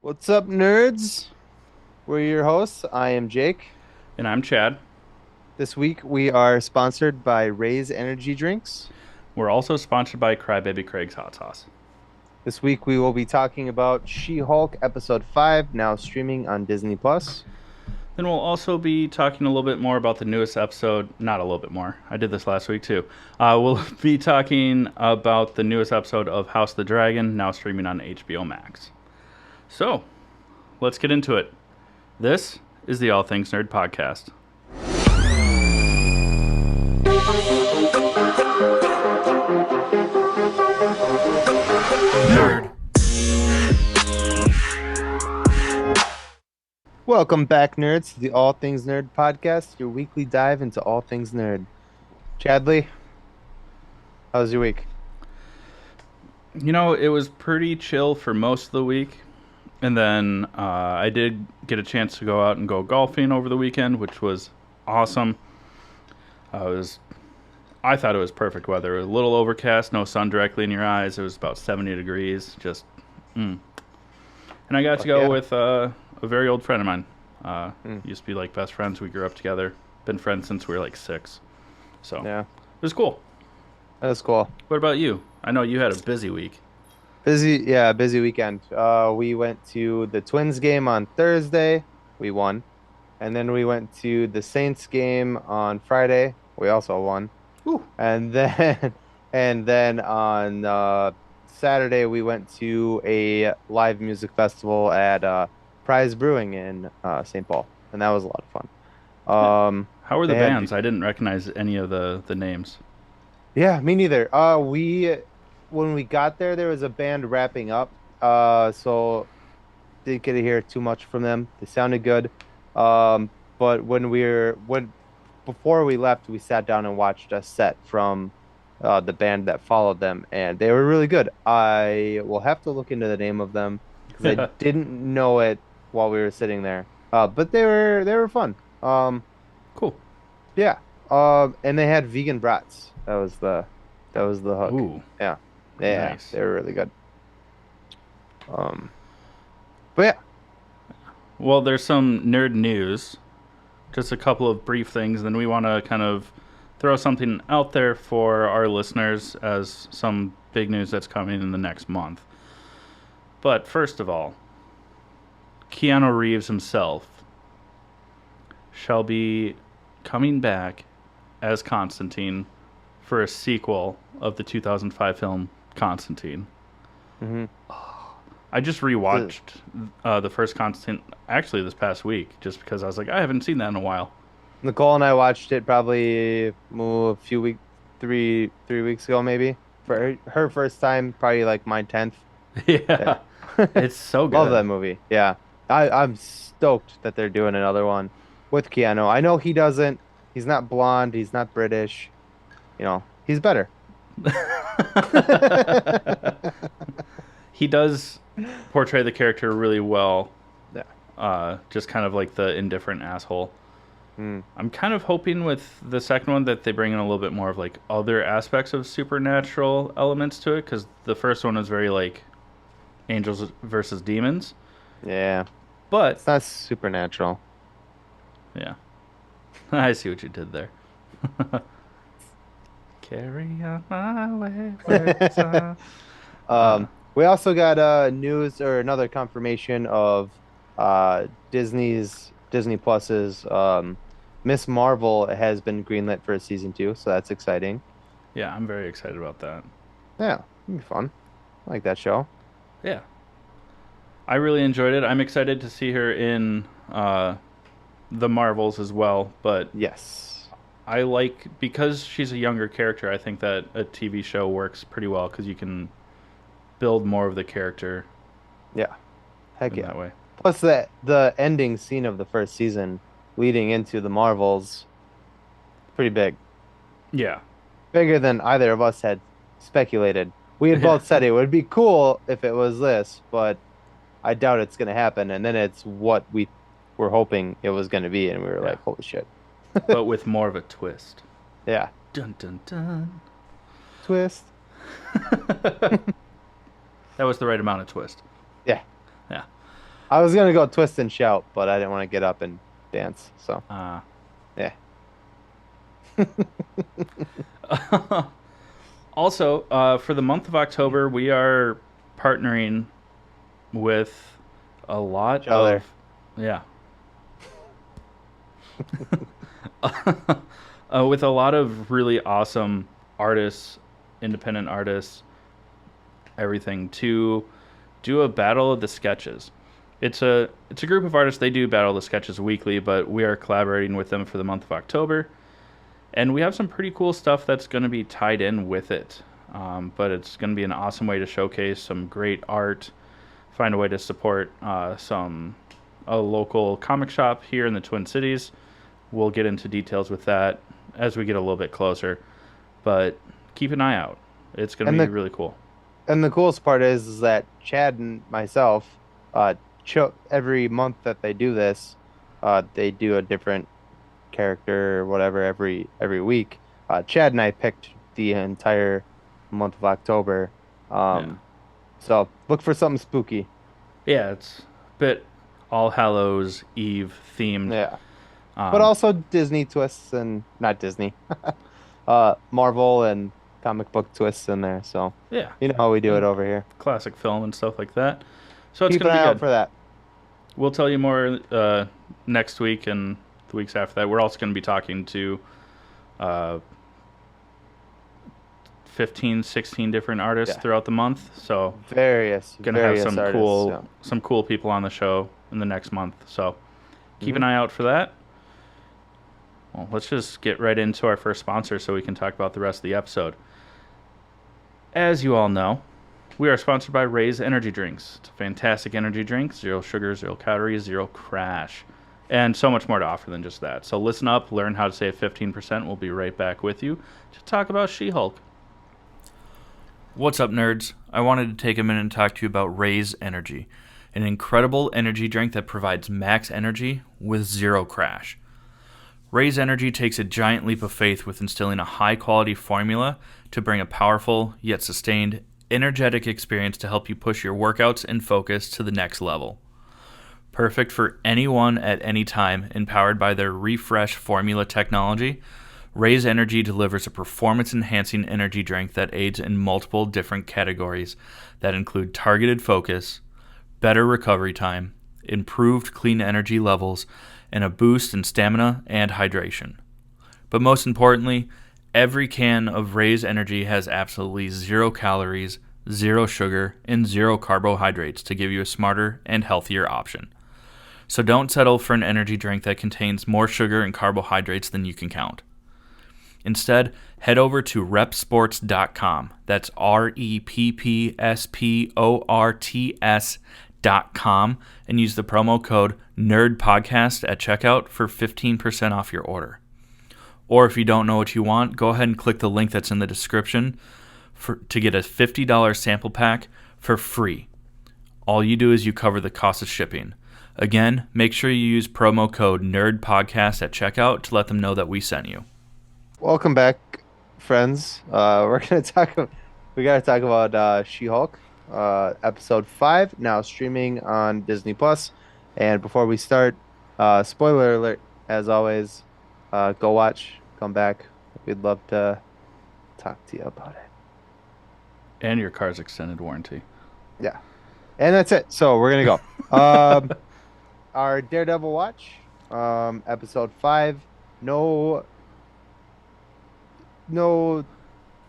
What's up, nerds? We're your hosts. I am Jake. And I'm Chad. This week we are sponsored by Ray's Energy Drinks. We're also sponsored by Crybaby Craig's Hot Sauce. This week we will be talking about She-Hulk episode 5, now streaming on Disney Plus. Then we'll also be talking a little bit more about the newest episode. Not a little bit more. I did this last week too. We'll be talking about the newest episode of House of the Dragon, now streaming on HBO Max. So, let's get into it. This is the All Things Nerd Podcast. Nerd. Welcome back, nerds, to the All Things Nerd Podcast, your weekly dive into all things nerd. Chadley, how was your week? You know, it was pretty chill for most of the week. And then I did get a chance to go out and go golfing over the weekend, which was awesome. I thought it was perfect weather. It was a little overcast, no sun directly in your eyes. It was about 70 degrees. And I got to Fuck go yeah. with a very old friend of mine. Mm, Used to be like best friends. We grew up together. Been friends since we were like 6. So yeah, it was cool. that was cool. What about you? I know you had a busy week. Busy weekend. We went to the Twins game on Thursday. We won. And then we went to the Saints game on Friday. We also won. Whew. And then and then on Saturday we went to a live music festival at Prize Brewing in St. Paul, and that was a lot of fun. How were the They had bands? I didn't recognize any of the names. Yeah, me neither. We when we got there, there was a band wrapping up. So didn't get to hear too much from them. They sounded good. But when before we left, we sat down and watched a set from the band that followed them, and they were really good. I will have to look into the name of them because I didn't know it while we were sitting there. But they were fun. Cool. Yeah. And they had vegan brats. That was the hook. Ooh, Yeah. Yeah, nice. they were really good. Um, but yeah. Well, there's some nerd news. Just a couple of brief things, then we want to kind of throw something out there for our listeners as some big news that's coming in the next month. But first of all, Keanu Reeves himself shall be coming back as Constantine for a sequel of the 2005 film Constantine. hmm I just rewatched the first Constantine actually this past week just because I was like, I haven't seen that in a while. Nicole and I watched it probably a few weeks, three weeks ago, maybe. For her first time, probably like my 10th. Yeah, Yeah. it's so Love that good. movie. Yeah. I'm stoked that they're doing another one with Keanu. I know he's not blonde, he's not British. He's better. He does portray the character really well. Yeah. Just kind of like the indifferent asshole. Mm. I'm kind of hoping with the second one that they bring in a little bit more of like other aspects of supernatural elements to it because the first one was very like angels versus demons. Yeah. But It's not supernatural. yeah, I see what you did there. Carry on my wayward son. Uh, We also got news or another confirmation of Disney Plus's Miss Marvel has been greenlit for a season 2, so that's exciting. yeah, I'm very excited about that. Yeah, it'll be fun. I like that show. Yeah, I really enjoyed it. I'm excited to see her in the Marvels as well. But Yes. I like because she's a younger character. I think that a TV show works pretty well because you can build more of the character Yeah. Heck in yeah. that way. Plus the ending scene of the first season leading into the Marvels, pretty big. Yeah, Bigger than either of us had speculated. We had yeah, both said it would be cool if it was this, but I doubt it's going to happen. And then it's what we were hoping it was going to be, and we were yeah. like, holy shit. But with more of a twist. Yeah. Dun dun dun. Twist. That was the right amount of twist. Yeah. Yeah. I was gonna go twist and shout, but I didn't want to get up and dance. So Uh, yeah. Also, for the month of October, we are partnering with a lot Each of, other. yeah, with a lot of really awesome artists, independent artists, everything to do a battle of the sketches. It's a group of artists. They do battle of the sketches weekly, but we are collaborating with them for the month of October, and we have some pretty cool stuff that's going to be tied in with it. But it's going to be an awesome way to showcase some great art, find a way to support some a local comic shop here in the Twin Cities. We'll get into details with that as we get a little bit closer, but keep an eye out. It's going to And be the really cool. and the coolest part is that Chad and myself, every month that they do this, they do a different character or whatever every week. Chad and I picked the entire month of October. Yeah. Um, so look for something spooky. Yeah, it's a bit All Hallows Eve themed. Yeah. But Um, also Disney twists and not Disney. Marvel and comic book twists in there. So yeah, you know how we do it and over here. classic film and stuff like that. So it's Keep an going to be eye out good. for that. We'll tell you more next week and the weeks after that. We're also going to be talking to uh, 15, 16 different artists Yeah. throughout the month. So gonna have Various artists. Yeah. some cool people on the show in the next month. So keep hmm an eye out for that. Well, let's just get right into our first sponsor so we can talk about the rest of the episode. As you all know, we are sponsored by Raise Energy Drinks. It's a fantastic energy drink, 0 sugar, 0 calories, 0 crash, and so much more to offer than just that. So listen up, learn how to save 15%. We'll be right back with you to talk about She-Hulk. What's up, nerds? I wanted to take a minute and talk to you about Raise Energy, an incredible energy drink that provides max energy with 0 crash. Raise Energy takes a giant leap of faith with instilling a high-quality formula to bring a powerful, yet sustained, energetic experience to help you push your workouts and focus to the next level. Perfect for anyone at any time, empowered by their Refresh formula technology, Raise Energy delivers a performance-enhancing energy drink that aids in multiple different categories that include targeted focus, better recovery time, improved clean energy levels, and a boost in stamina and hydration. But most importantly, every can of Raise Energy has absolutely 0 calories, 0 sugar, and 0 carbohydrates to give you a smarter and healthier option. So don't settle for an energy drink that contains more sugar and carbohydrates than you can count. Instead, head over to repsports.com. That's REPPSPORTS.com and use the promo code NERDPODCAST at checkout for 15% off your order. Or if you don't know what you want, go ahead and click the link that's in the description to get a $50 sample pack for free. All you do is you cover the cost of shipping. Again, make sure you use promo code NERDPODCAST at checkout to let them know that we sent you. Welcome back, friends. We're gonna talk. We gotta talk about She-Hulk, episode 5, now streaming on Disney Plus. And before we start, spoiler alert, as always. Go watch, come back. We'd love to talk to you about it. And your car's extended warranty. Yeah, and that's it. So we're gonna go. Our Daredevil watch, episode 5. No, no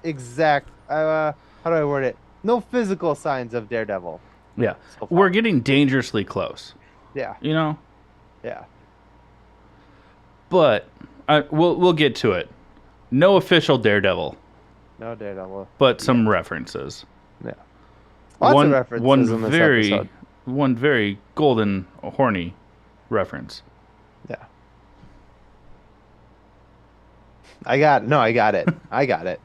exact. How do I word it? No physical signs of Daredevil Yeah. so far. We're getting dangerously close, Yeah, you know? yeah. But we'll get to it. No official Daredevil, No Daredevil. but some Yeah. references. Yeah. Lots of references in this episode. One very golden, horny reference. Yeah. I got it. I got it.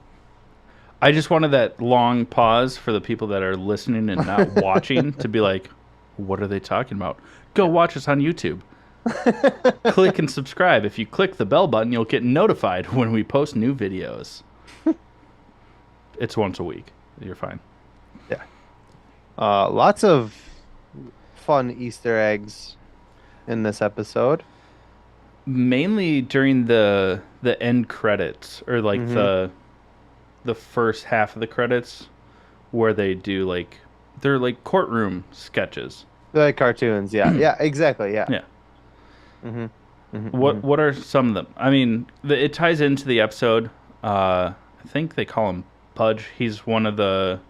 I just wanted that long pause for the people that are listening and not watching to be like, what are they talking about? Go watch us on YouTube. Click and subscribe. If you click the bell button, you'll get notified when we post new videos. It's once a week. You're fine. Yeah. Lots of fun Easter eggs in this episode. Mainly during the end credits, or like Mm-hmm. the first half of the credits, where they do like they're like courtroom sketches. They're like cartoons. Yeah. Yeah. Exactly. Yeah. Yeah. Mm-hmm. Mm-hmm. Mm-hmm. What are some of them? I mean, it ties into the episode. I think they call him Pudge. He's one of the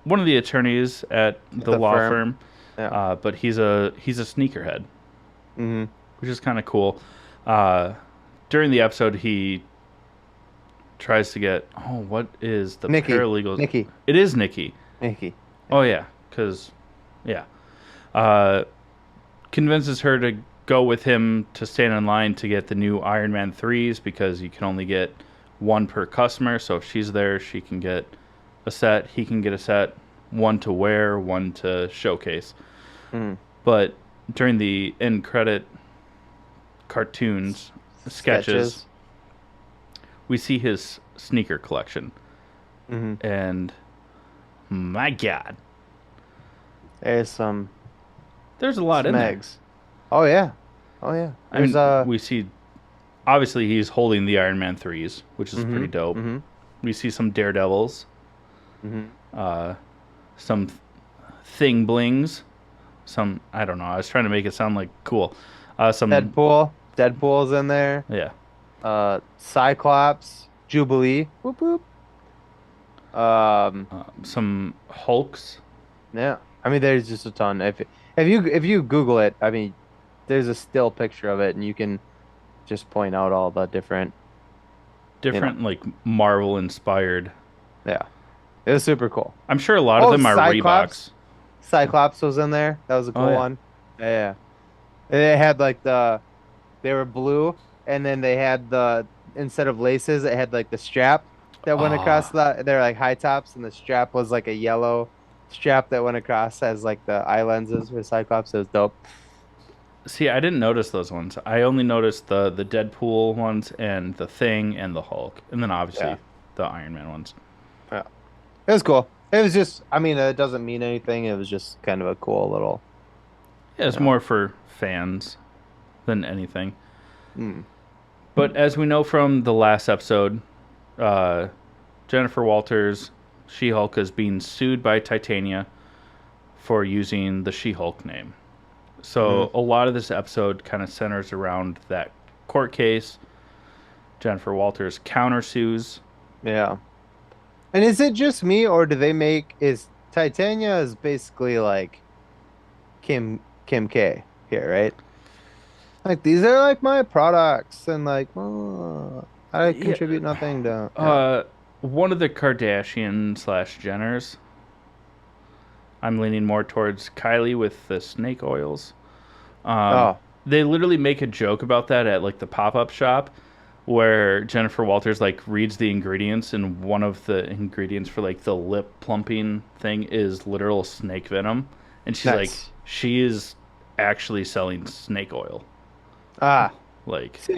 attorneys at the The law firm. firm, Yeah. but he's a sneakerhead, Mm-hmm. which is kind of cool. Uh, During the episode, he tries to get what is the Nikki. paralegals? Nikki. It is Nikki. Nikki. Oh yeah, because yeah, uh, convinces her to go with him to stand in line to get the new Iron Man 3s because you can only get one per customer. So if she's there, she can get a set, he can get a set, one to wear, one to showcase. Mm. But during the end credit cartoons, sketches, Sketches. we see his sneaker collection. Mm-hmm. And my God, There's there's a lot some in there. eggs. Oh yeah. Oh yeah. I There's mean, we see obviously he's holding the Iron Man 3s, which is Mm-hmm. pretty dope. Mm-hmm. We see some Daredevils, Mm-hmm. uh, some thing blings, some I don't know. I was trying to make it sound like cool. Some Deadpool. Deadpool's in there. yeah, Cyclops. Jubilee. Whoop whoop. Um. some Hulks. Yeah. I mean, there's just a ton. If you Google it, I mean, there's a still picture of it, and you can just point out all the different. Different like Marvel inspired. Yeah. It was super cool. I'm sure a lot of Oh, them are Reeboks. Cyclops was in there. That was a Oh cool yeah. one. Yeah. They had like they were blue, and then they had instead of laces, it had like the strap that went across Oh, they're like high tops, and the strap was like a yellow strap that went across as like the eye lenses for Cyclops. It was dope. see, I didn't notice those ones. I only noticed the Deadpool ones and the Thing and the Hulk, and then Yeah. obviously the Iron Man ones. Yeah. It was cool. It was just, I mean, it doesn't mean anything. It was just kind of a cool little, Yeah, you it's know. more for fans than anything. Mm. But as we know from the last episode, uh, Jennifer Walters, She-Hulk, is being sued by Titania for using the She-Hulk name. Hmm. So a lot of this episode kind of centers around that court case. Jennifer Walters countersues. Yeah. And is it just me, or do they is Titania is basically like Kim K here, right? Like these are like my products, and like I Yeah, contribute nothing to. Yeah. one of the Kardashian slash Jenners. I'm leaning more towards Kylie with the snake oils. Um, Oh, they literally make a joke about that at like the pop-up shop where Jennifer Walters like reads the ingredients, and one of the ingredients for like the lip plumping thing is literal snake venom, and she's like nice. she is actually selling snake oil. Ah, Like see,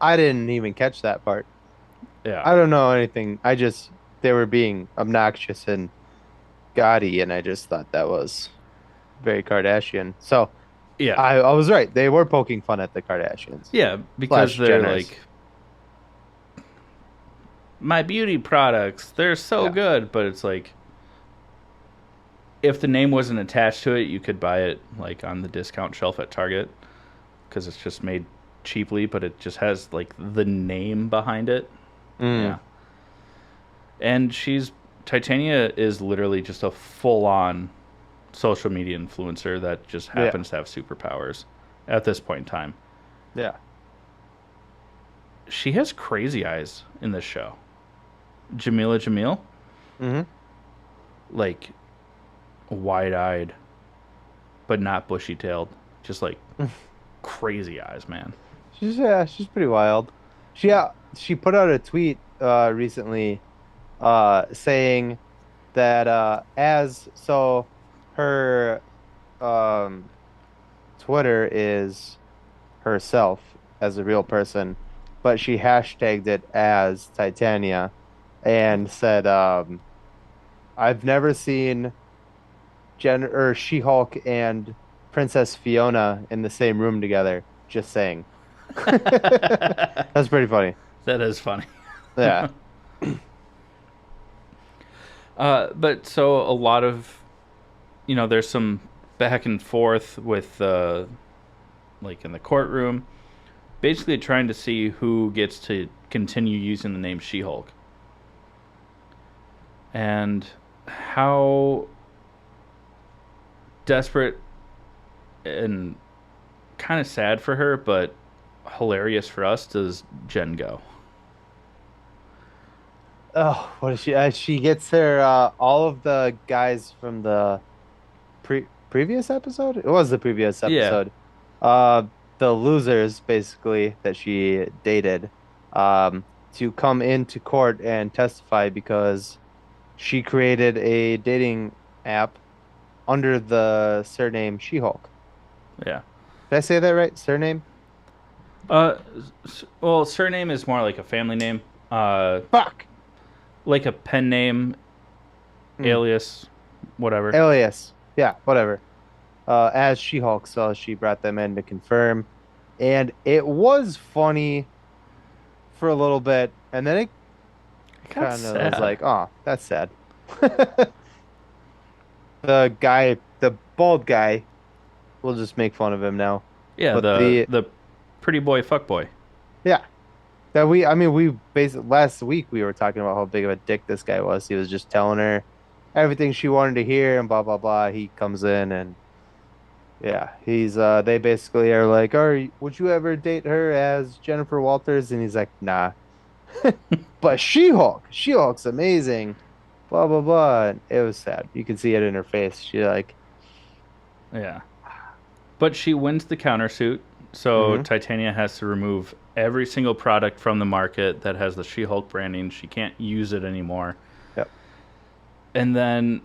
I didn't even catch that part. yeah. I don't know anything. They were being obnoxious and gaudy, and I just thought that was very Kardashian. So Yeah. I was right. They were poking fun at the Kardashians Yeah, because slash they're Jenners. like my beauty products, they're so Yeah. good, but it's like if the name wasn't attached to it, you could buy it like on the discount shelf at Target because it's just made cheaply, but it just has like the name behind it. Mm. Yeah. And Titania is literally just a full-on social media influencer that just Yeah. happens to have superpowers at this point in time. Yeah. She has crazy eyes in this show. Jamil, Hmm. like wide-eyed, but not bushy-tailed, just like crazy eyes, man. She's pretty wild. She put out a tweet recently saying that as so her um Twitter is herself as a real person, but she hashtagged it as Titania and said I've never seen She-Hulk and Princess Fiona in the same room together. Just saying. That's pretty funny. That is funny. Yeah. But so a lot of, there's some back and forth with, like in the courtroom, basically trying to see who gets to continue using the name She-Hulk. And how desperate and kind of sad for her, but hilarious for us, does Jen go? Oh, what is she? She gets her all of the guys from the previous episode. It was the previous Yeah, episode. Uh, the losers basically that she dated, to come into court and testify because she created a dating app under the surname She-Hulk. yeah. Did I say that right? Surname? Uh, well, surname is more like a family name. Fuck. Like a pen name, Hmm. alias, whatever. Alias. Yeah, whatever. As She-Hulk, so she brought them in to confirm. And it was funny for a little bit, and then it It got kind of was sad. like, oh, that's sad. The guy, the bald guy, we'll just make fun of him now. Yeah, But the pretty boy fuck boy. yeah, that I mean, we basically last week we were talking about how big of a dick this guy was. He was just telling her everything she wanted to hear and blah blah blah. He comes in and yeah, they basically are like, "Are would you ever date her as Jennifer Walters?" And he's like, "Nah." But She-Hulk's amazing. Blah blah blah. And it was sad. You can see it in her face. She like, Yeah, but she wins the countersuit, so mm-hmm. Titania has to remove every single product from the market that has the She-Hulk branding. She can't use it anymore. Yep. And then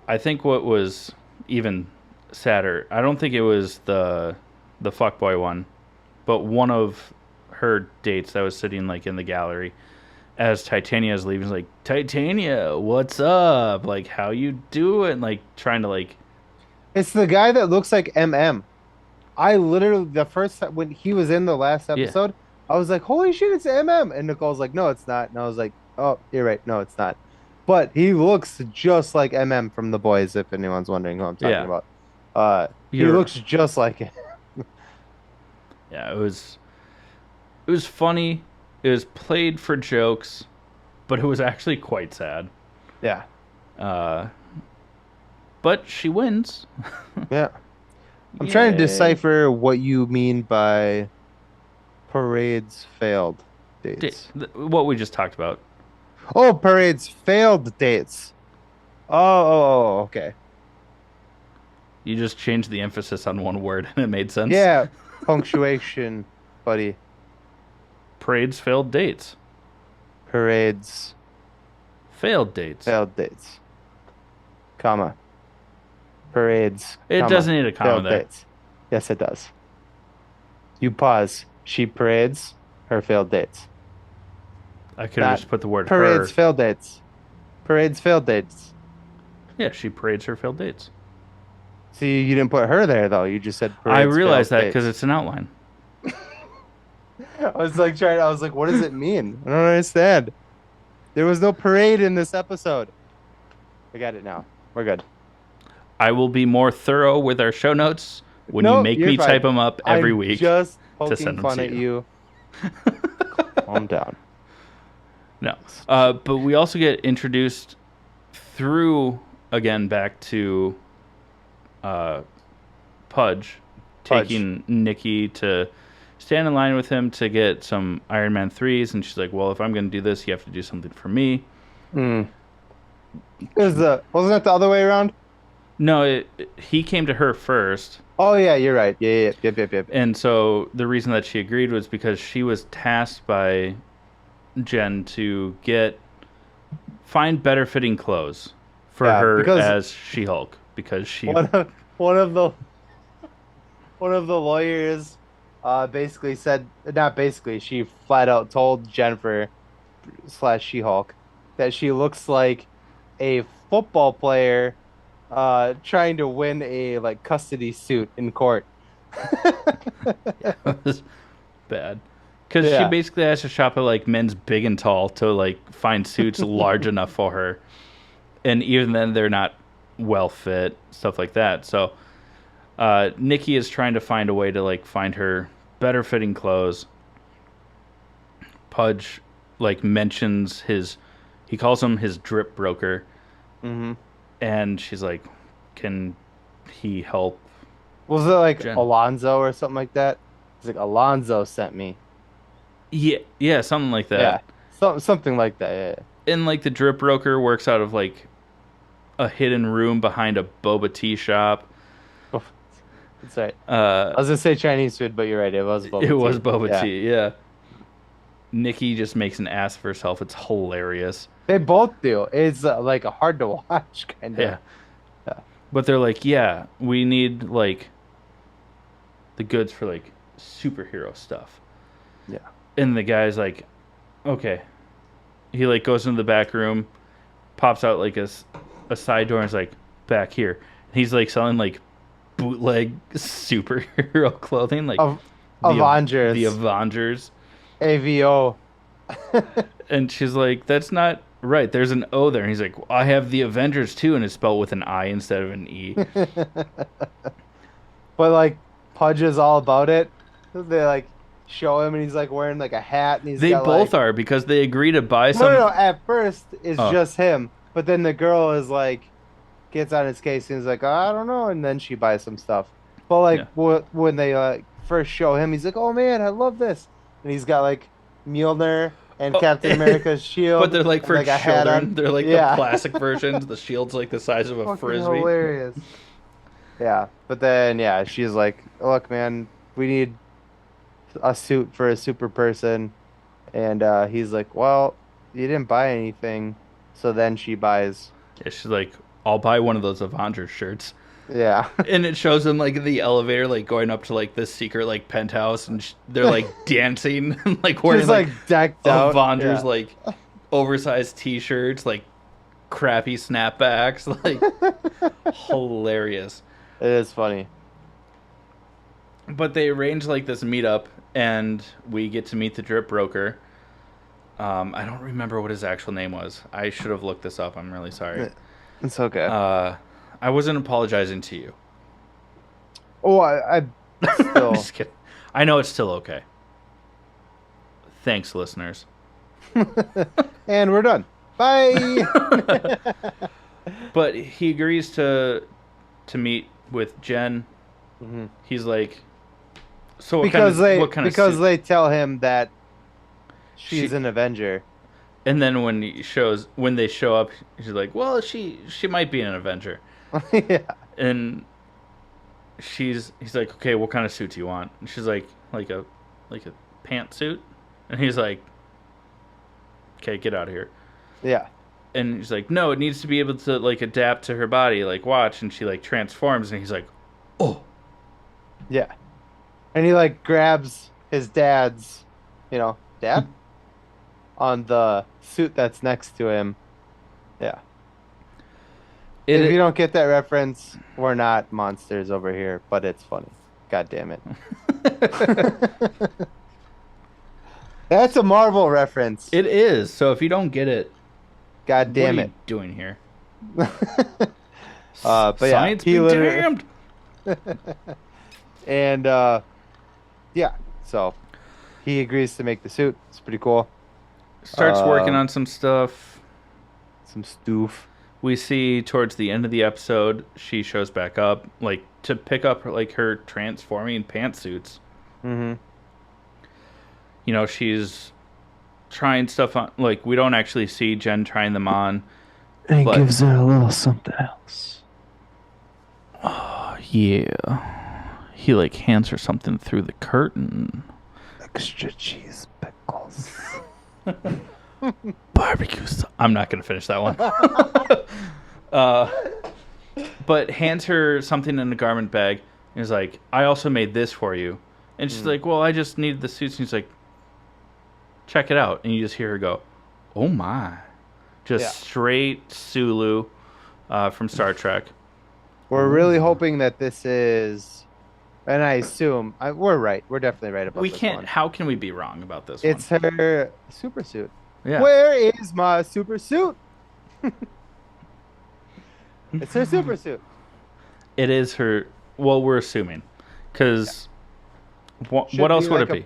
I think what was even sadder, I don't think it was the fuckboy one, but one of her dates that was sitting like in the gallery as Titania is leaving, is like, Titania, what's up? Like, how you doing? Like, trying to like, It's the guy that looks like MM. I literally the first time when he was in the last yeah, episode, I was like, "Holy shit, it's MM!" And Nicole's like, "No, it's not." And I was like, "Oh, you're right. No, it's not." But he looks just like MM from The Boys, if anyone's wondering who I'm talking yeah, about. He you're, looks just like it. yeah. It was funny. It was played for jokes, but it was actually quite sad. Yeah, Uh, but she wins. yeah. I'm trying to Yay! decipher what you mean by parades failed dates. What we just talked about. Oh, parades failed dates. Okay. You just changed the emphasis on one word, and it made sense. Yeah, punctuation, buddy. Parades failed dates. Parades Failed dates. failed dates, comma, parades, It comma, doesn't need a comma failed there. dates. Yes, it does. You pause. She parades her failed dates. I could have Not just put the word parades her. failed dates. Parades failed dates. Yeah, she parades her failed dates. See, you didn't put her there though. You just said I parades realize failed that because dates. it's an outline. I was like, what does it mean? I don't understand. There was no parade in this episode. I got it now. We're good. I will be more thorough with our show notes when you No, make you're me type fine. them up every I'm week just to poking send them fun to at you. you. Calm down. No. But we also get introduced through, again, back to uh, Pudge Pudge. taking Nikki to stand in line with him to get some Iron Man 3s. And she's like, well, if I'm going to do this, you have to do something for me. Mm. Wasn't it the other way around? No, he came to her first. Oh yeah, you're right. Yeah, yeah, yep. And so the reason that she agreed was because she was tasked by Jen to find better fitting clothes for Yeah, her because as She-Hulk because she one of the one of the lawyers basically said not basically, she flat out told Jennifer slash She-Hulk that she looks like a football player trying to win a like custody suit in court. It was bad. Because she Yeah. basically has to shop at like Men's Big and Tall to like find suits large enough for her, and even then they're not well fit, stuff like that. So Nikki is trying to find a way to like find her better fitting clothes. Pudge like mentions he calls him his drip broker, Hmm. and she's like, "Can he help Was it like Jen?" Alonzo or something like that? It's like Alonzo sent me. Yeah, yeah, something like Yeah. that. Something like that. And like the drip broker works out of like a hidden room behind a boba tea shop. Yeah. That's right. Uh, I was gonna say Chinese food, but you're right. It was it bubble was tea. boba Yeah. tea, yeah. Nikki just makes an ass of herself. It's hilarious. They both do. It's like a hard to watch kind of. Yeah. Yeah. But they're like, yeah, we need like the goods for like superhero stuff. Yeah. And the guy's like, okay. He like goes into the back room, pops out like a side door and is like, back here. And he's like selling like bootleg superhero clothing, like Of the Avengers, Avengers. AVO. And she's like, that's not right. There's an O there. And he's like, well, I have the Avengers too. And it's spelled with an I instead of an E. But like Pudge is all about it. They like show him and he's like wearing like a hat and he's They got like both are because they agree to buy no. some. At first it's Oh, just him, but then the girl is like gets on his case and is like, I don't know, and then she buys some stuff. But like yeah. when they first show him, he's like, oh man, I love this, and he's got like Mjolnir and Oh, Captain America's but shield they're like and for like a hat children. on. They're like the Yeah, plastic versions. The shield's like the size of a fucking frisbee. hilarious. Yeah, but then yeah, she's like, look, man, we need a suit for a super person. And he's like, well, you didn't buy anything. So then she buys. Yeah, she's like, I'll buy one of those Avengers shirts. Yeah. And it shows them like in the elevator, like going up to like this secret like penthouse, and they're like dancing and like wearing Just like like decked out. Avengers Yeah. like oversized T-shirts, like crappy snapbacks, like hilarious. It is funny. But they arrange like this meetup, and we get to meet the drip broker. I don't remember what his actual name was. I should have looked this up. I'm really sorry. It's okay. Uh, I wasn't apologizing to you. Oh, I I'm still. just kidding. I know it's still okay. Thanks, listeners. And we're done. Bye. But he agrees to meet with Jen. Mhm. He's like, so what kind of because suit? they tell him that She, she's an Avenger. and then when they show up, he's like, well, she might be an Avenger, Yeah. and he's like, okay, what kind of suit do you want? And she's like a pantsuit, and he's like, okay, get out of here. Yeah. And he's like, no, it needs to be able to like adapt to her body, like watch, and she like transforms, and he's like, oh, Yeah. And he like grabs his dad's, dad on the suit that's next to him. Yeah. If you it. don't get that reference, we're not monsters over here, but it's funny. God damn it. That's a Marvel reference. It is. So if you don't get it, God what are damn you it. doing here? But yeah, Science he be literally damned. and yeah, so he agrees to make the suit. It's pretty cool. Starts working Um, on some stuff. some stoof. We see towards the end of the episode, she shows back up, like to pick up like her transforming pantsuits. Mm-hmm. You know, she's trying stuff on. Like we don't actually see Jen trying them on. And he But- gives her a little something else. Yeah, he like hands her something through the curtain. Extra cheese pickles. Barbecue sauce. I'm not gonna finish that one. But hands her something in a garment bag. And is like, I also made this for you. And she's like, well, I just needed the suits. And he's like, check it out. And you just hear her go, oh my. Just Yeah. straight Sulu from Star Trek. We're really Ooh. hoping that this is, and I assume we're right. We're definitely right about We this can't. one. How can we be wrong about this one? It's her super suit. Yeah. Where is my super suit? It's her super suit. It is her. Well, we're assuming, Yeah. because what Should else be would like it a be?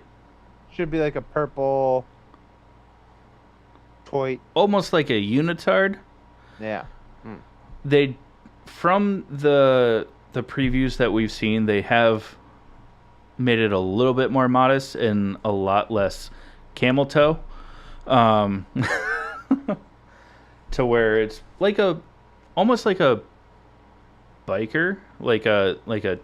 should be like a purple toy. Almost like a unitard. Yeah. Hmm. They, from the previews that we've seen, they have made it a little bit more modest and a lot less camel toe, um, to where it's like a almost like a biker, like a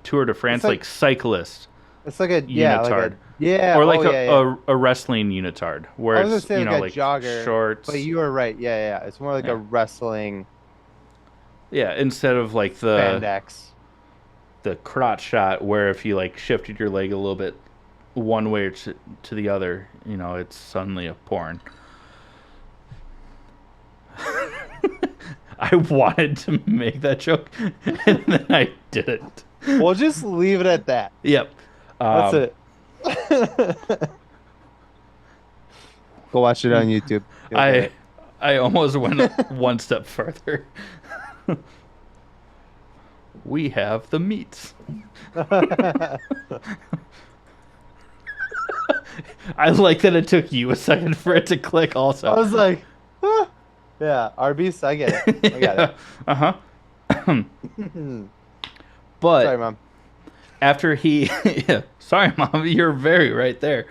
Tour de It's France, like like cyclist it's like a yeah, like unitard, a yeah, or oh like yeah, yeah. a wrestling unitard, I where was gonna it's say like a like jogger, but shorts. you were right. Yeah, yeah. It's more like a Yeah, wrestling yeah. Instead of like spandex. the crotch shot, where if you like shifted your leg a little bit one way or to the other, it's suddenly a porn. I wanted to make that joke, and then I didn't. We'll just leave it at that. Yep. That's Um, it. Go watch it on YouTube. You'll get I it. I almost went one step further. We have the meats. I like that it took you a second for it to click. Also, I was like, huh. Yeah, Arby's. I get it. I got uh huh. it. Sorry, But mom. after he, yeah, sorry, mom, you're very right there.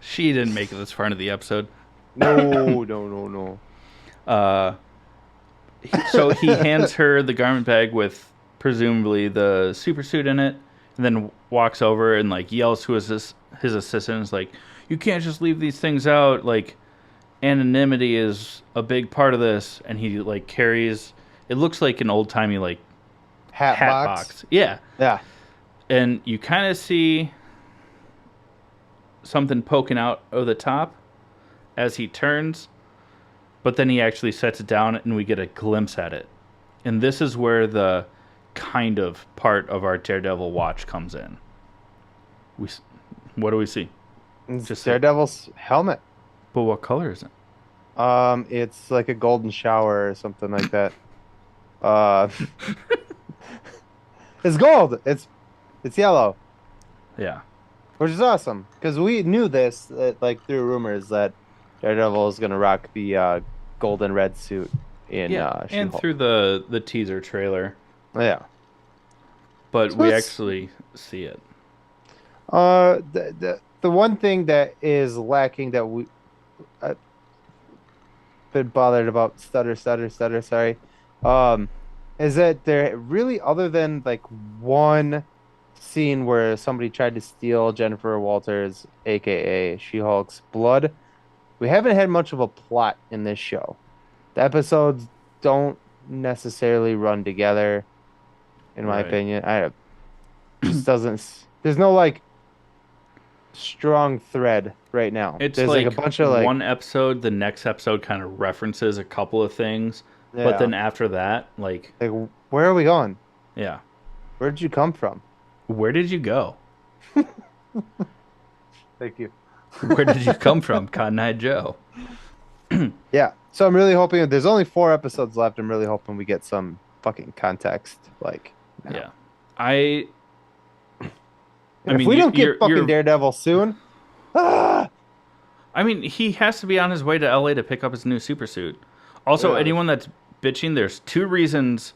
She didn't make it this far into the episode. No, no, no, no. Uh, so he hands her the garment bag with presumably the super suit in it, and then walks over and like yells to his assistant. Is like, "You can't just leave these things out. Like, anonymity is a big part of this." And he like carries. It looks like an old timey like Hat hat box. box. Yeah, Yeah. and you kind of see something poking out of the top as he turns, but then he actually sets it down and we get a glimpse at it. And this is where the kind of part of our Daredevil watch comes in. We, what do we see? It's Just Daredevil's helmet. but what color is it? It's like a golden shower or something like that. Uh, it's gold. It's yellow, Yeah, which is awesome because we knew this like through rumors that Daredevil is gonna rock the golden red suit in yeah, and She-Hulk. through the teaser trailer, Yeah. but So we it's actually see it. the one thing that is lacking that we I've been bothered about stutter, sorry, um, is that there really other than like one scene where somebody tried to steal Jennifer Walters, aka She-Hulk's blood, we haven't had much of a plot in this show. The episodes don't necessarily run together, in my Right. opinion. I just doesn't. There's no like strong thread right now. It's There's like a like bunch of like one episode, the next episode kind of references a couple of things, but yeah, then after that, like, like where are we going? yeah, Where did you come from? where did you go? Thank you. Where did you come from, Cotton Eye Joe? Yeah. So I'm really hoping there's only 4 episodes left. I'm really hoping we get some fucking context. Like, now. Yeah, I. I And if mean, we don't get you're, fucking Daredevil soon, ah, I mean, he has to be on his way to LA to pick up his new super suit. Also, yeah, anyone that's bitching, there's two reasons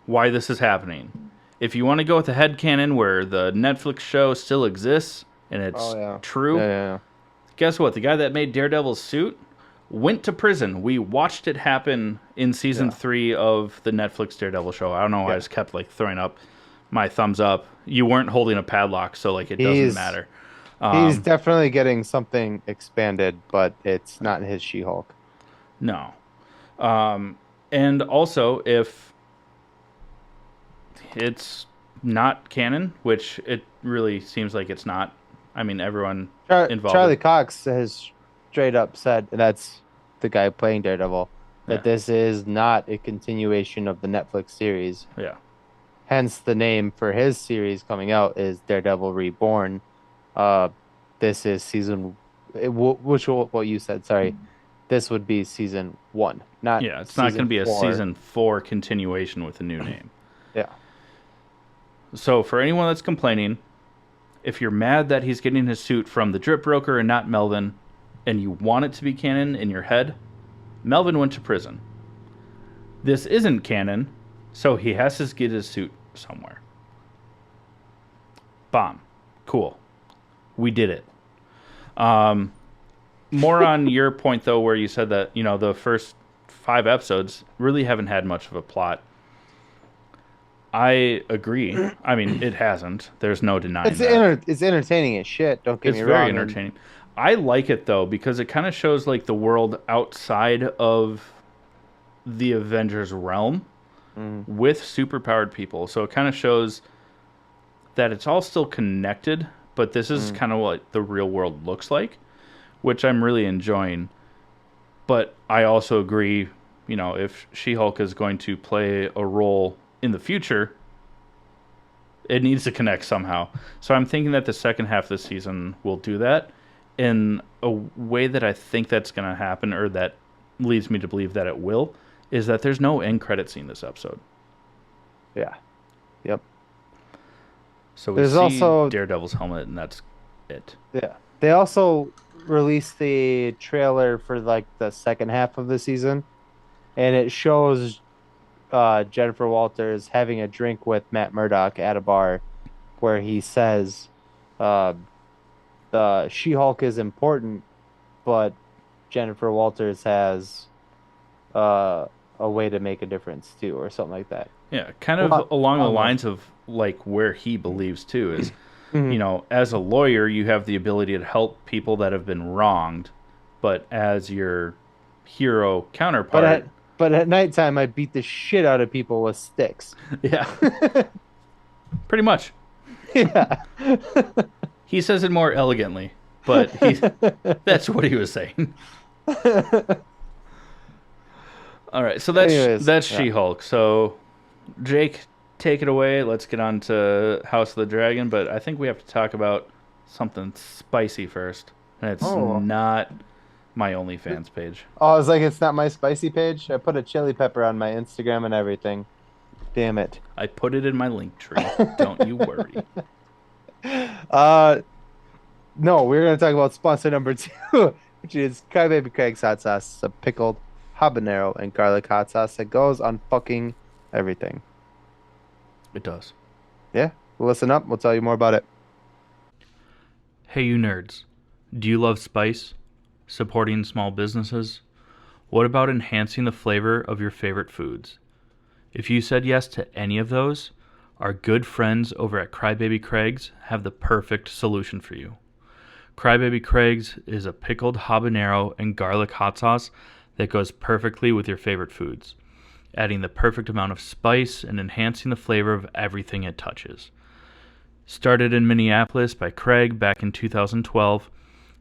why this is happening. If you want to go with the headcanon where the Netflix show still exists and it's oh yeah, true, yeah. guess what? The guy that made Daredevil's suit went to prison. We watched it happen in season Yeah. 3 of the Netflix Daredevil show. I don't know why I Yeah. just kept like throwing up my thumbs up. You weren't holding a padlock, so like it doesn't He's matter. he's definitely getting something expanded, but it's not his She-Hulk. No. And also, if it's not canon, which it really seems like it's not. I mean, everyone involved. Charlie Cox has straight up said, and that's the guy playing Daredevil, that Yeah. this is not a continuation of the Netflix series. Yeah. hence the name for his series coming out is Daredevil Reborn. Uh, this is what you said. Sorry, this would be season 1, not Yeah, it's not going season to be a 4. season 4 continuation with a new name. Yeah. So for anyone that's complaining, if you're mad that he's getting his suit from the Drip Broker and not Melvin, and you want it to be canon in your head, Melvin went to prison. This isn't canon, so he has to get his suit somewhere. Bomb. Cool. We did it. More on your point, though, where you said that, the first 5 episodes really haven't had much of a plot. I agree. I mean, it hasn't. There's no denying that. It's entertaining as shit. Don't get It's me very wrong. entertaining. I like it, though, because it kind of shows, like, the world outside of the Avengers realm with superpowered people. So it kind of shows that it's all still connected, but this is kind of what the real world looks like, which I'm really enjoying. But I also agree, if She-Hulk is going to play a role in the future, it needs to connect somehow. So I'm thinking that the second half of the season will do that in a way that I think that's going to happen, or that leads me to believe that it will, is that there's no end credit scene this episode. Yeah. Yep. So we There's see also Daredevil's helmet, and that's it. Yeah. They also released the trailer for like the second half of the season, and it shows Jennifer Walters having a drink with Matt Murdock at a bar, where he says, "The She-Hulk is important, but Jennifer Walters has a way to make a difference too," or something like that. Yeah, kind of along the lines of like where he believes too is, as a lawyer, you have the ability to help people that have been wronged, but as your hero counterpart, But at nighttime, I beat the shit out of people with sticks. yeah, pretty much. Yeah. He says it more elegantly, but that's what he was saying. All right, so that's She-Hulk. So, Jake, take it away. Let's get on to House of the Dragon, but I think we have to talk about something spicy first. And it's not my OnlyFans page. Oh, I was like, it's not my spicy page. I put a chili pepper on my Instagram and everything. Damn it. I put it in my link tree. Don't you worry. No, we're going to talk about sponsor number 2, which is Crybaby Craig's hot sauce. It's a pickled habanero and garlic hot sauce that goes on fucking everything. It does. Yeah, listen up. We'll tell you more about it. Hey, you nerds. Do you love spice? Supporting small businesses? What about enhancing the flavor of your favorite foods? If you said yes to any of those, our good friends over at Crybaby Craig's have the perfect solution for you. Crybaby Craig's is a pickled habanero and garlic hot sauce that goes perfectly with your favorite foods, adding the perfect amount of spice and enhancing the flavor of everything it touches. Started in Minneapolis by Craig back in 2012,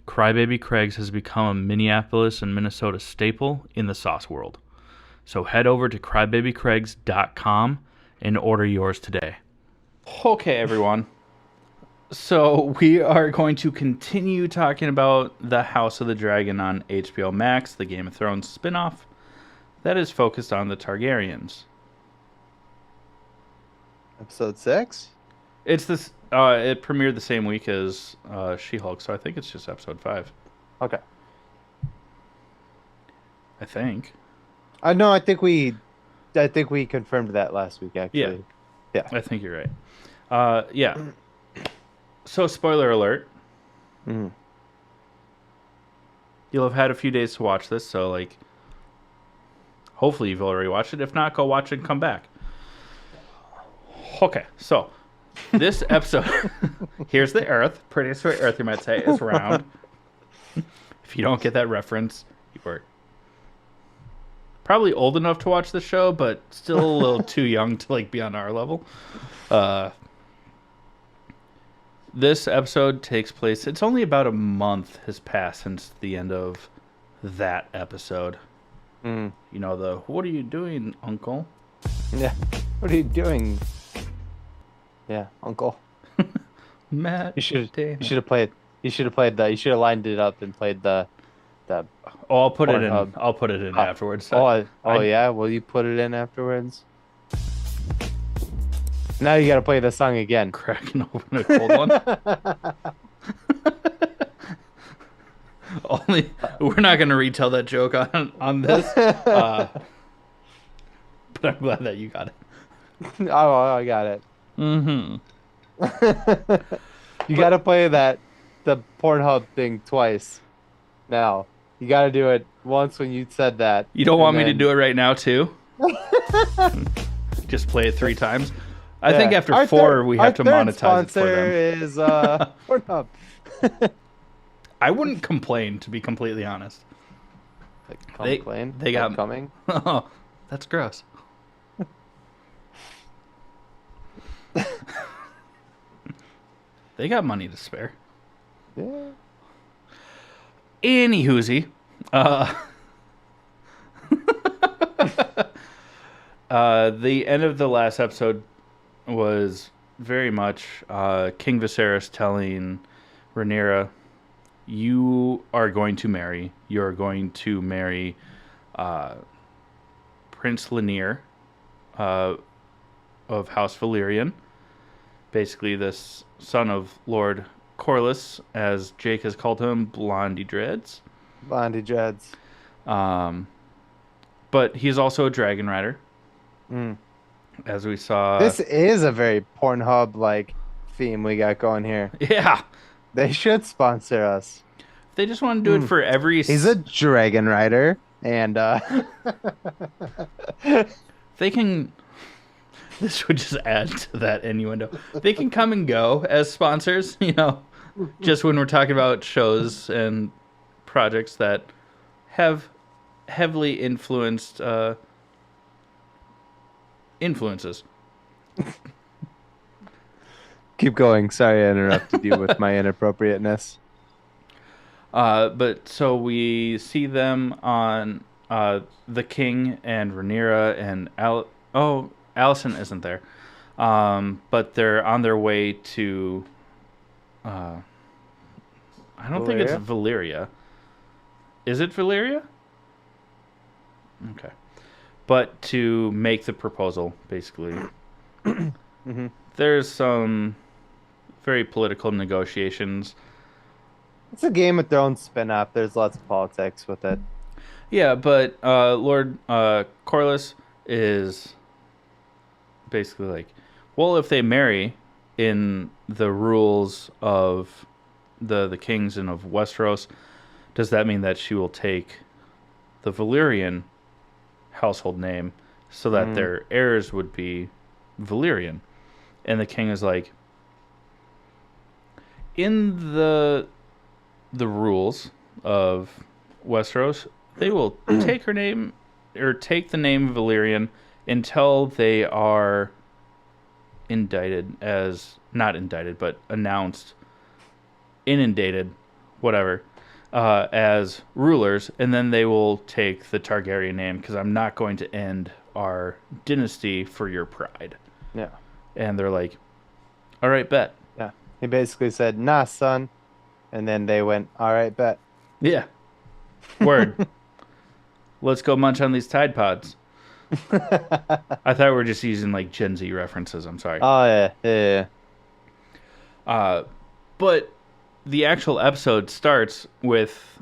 Crybaby Craig's has become a Minneapolis and Minnesota staple in the sauce world. So head over to crybabycraigs.com and order yours today. Okay, everyone. So we are going to continue talking about the House of the Dragon on HBO Max, the Game of Thrones spinoff that is focused on the Targaryens. Episode 6? It's this. It premiered the same week as She-Hulk, so I think it's just episode 5. Okay. I think. No, I think we confirmed that last week, actually. Yeah. I think you're right. Yeah. So, spoiler alert. Mm. You'll have had a few days to watch this, so, like, hopefully you've already watched it. If not, go watch it and come back. Okay, so, this episode, here's the Earth. Pretty sweet Earth, you might say. It's round. If you don't get that reference, you were probably old enough to watch the show, but still a little too young to, like, be on our level. This episode takes place, it's only about a month has passed since the end of that episode. Mm. You know, what are you doing, Uncle? Yeah. What are you doing, Yeah, Uncle. Matt You should you Damon. should have played you should have lined it up and played the Oh, I'll put it in. Pornhub. I'll put it in Uh, afterwards. oh I yeah, will you put it in afterwards? Now you gotta play the song again. cracking open a cold one. Only we're not going to retell that joke on this. But I'm glad that you got it. Oh, I got it. Mm-hmm. You But gotta play the Pornhub thing twice. Now you gotta do it once when you said that, you don't and want me to then do it right now too? Just play it 3 times. I think yeah. after 4 we Our have to third monetize it for sponsor them. is Pornhub. I wouldn't complain, to be completely honest. Like They complain, they like got coming. Oh, that's gross. They got money to spare. Yeah. Anywhoosie, uh, the end of the last episode was very much King Viserys telling Rhaenyra, "You are going to marry. You're going to marry uh, Prince Lanier of House Valyrian, basically this son of Lord Corlys, as Jake has called him, Blondie Dreads. Blondie Dreads. Um, but he's also a dragon rider, Mm. as we saw. This is a very Pornhub like theme we got going here. Yeah, They should sponsor us. they just want to do it Mm. for every. He's a dragon rider, and They can. This would just add to that innuendo. They can come and go as sponsors, just when we're talking about shows and projects that have heavily influenced influences. keep going. Sorry, I interrupted you with my inappropriateness. But so we see them on the King and Rhaenyra and Allison isn't there, but they're on their way to. I don't think it's Valyria. Is it Valyria? Okay, but to make the proposal, basically, Mm-hmm. there's some very political negotiations. It's a Game of Thrones spinoff. There's lots of politics with it. Yeah, but Lord Corlys is basically like, well, if they marry in the rules of the kings and of Westeros, does that mean that she will take the Valyrian household name so that their heirs would be Valyrian? And the king is like, in the rules of Westeros, they will take her name or take the name Valyrian until they are not indicted, but announced, inundated, whatever, as rulers, and then they will take the Targaryen name because I'm not going to end our dynasty for your pride. Yeah. And they're like, all right, bet. Yeah. He basically said, nah, son. And then they went, all right, bet. Yeah. Word. Let's go munch on these Tide Pods. I thought we were just using like Gen Z references. I'm sorry. Oh, yeah. But the actual episode starts with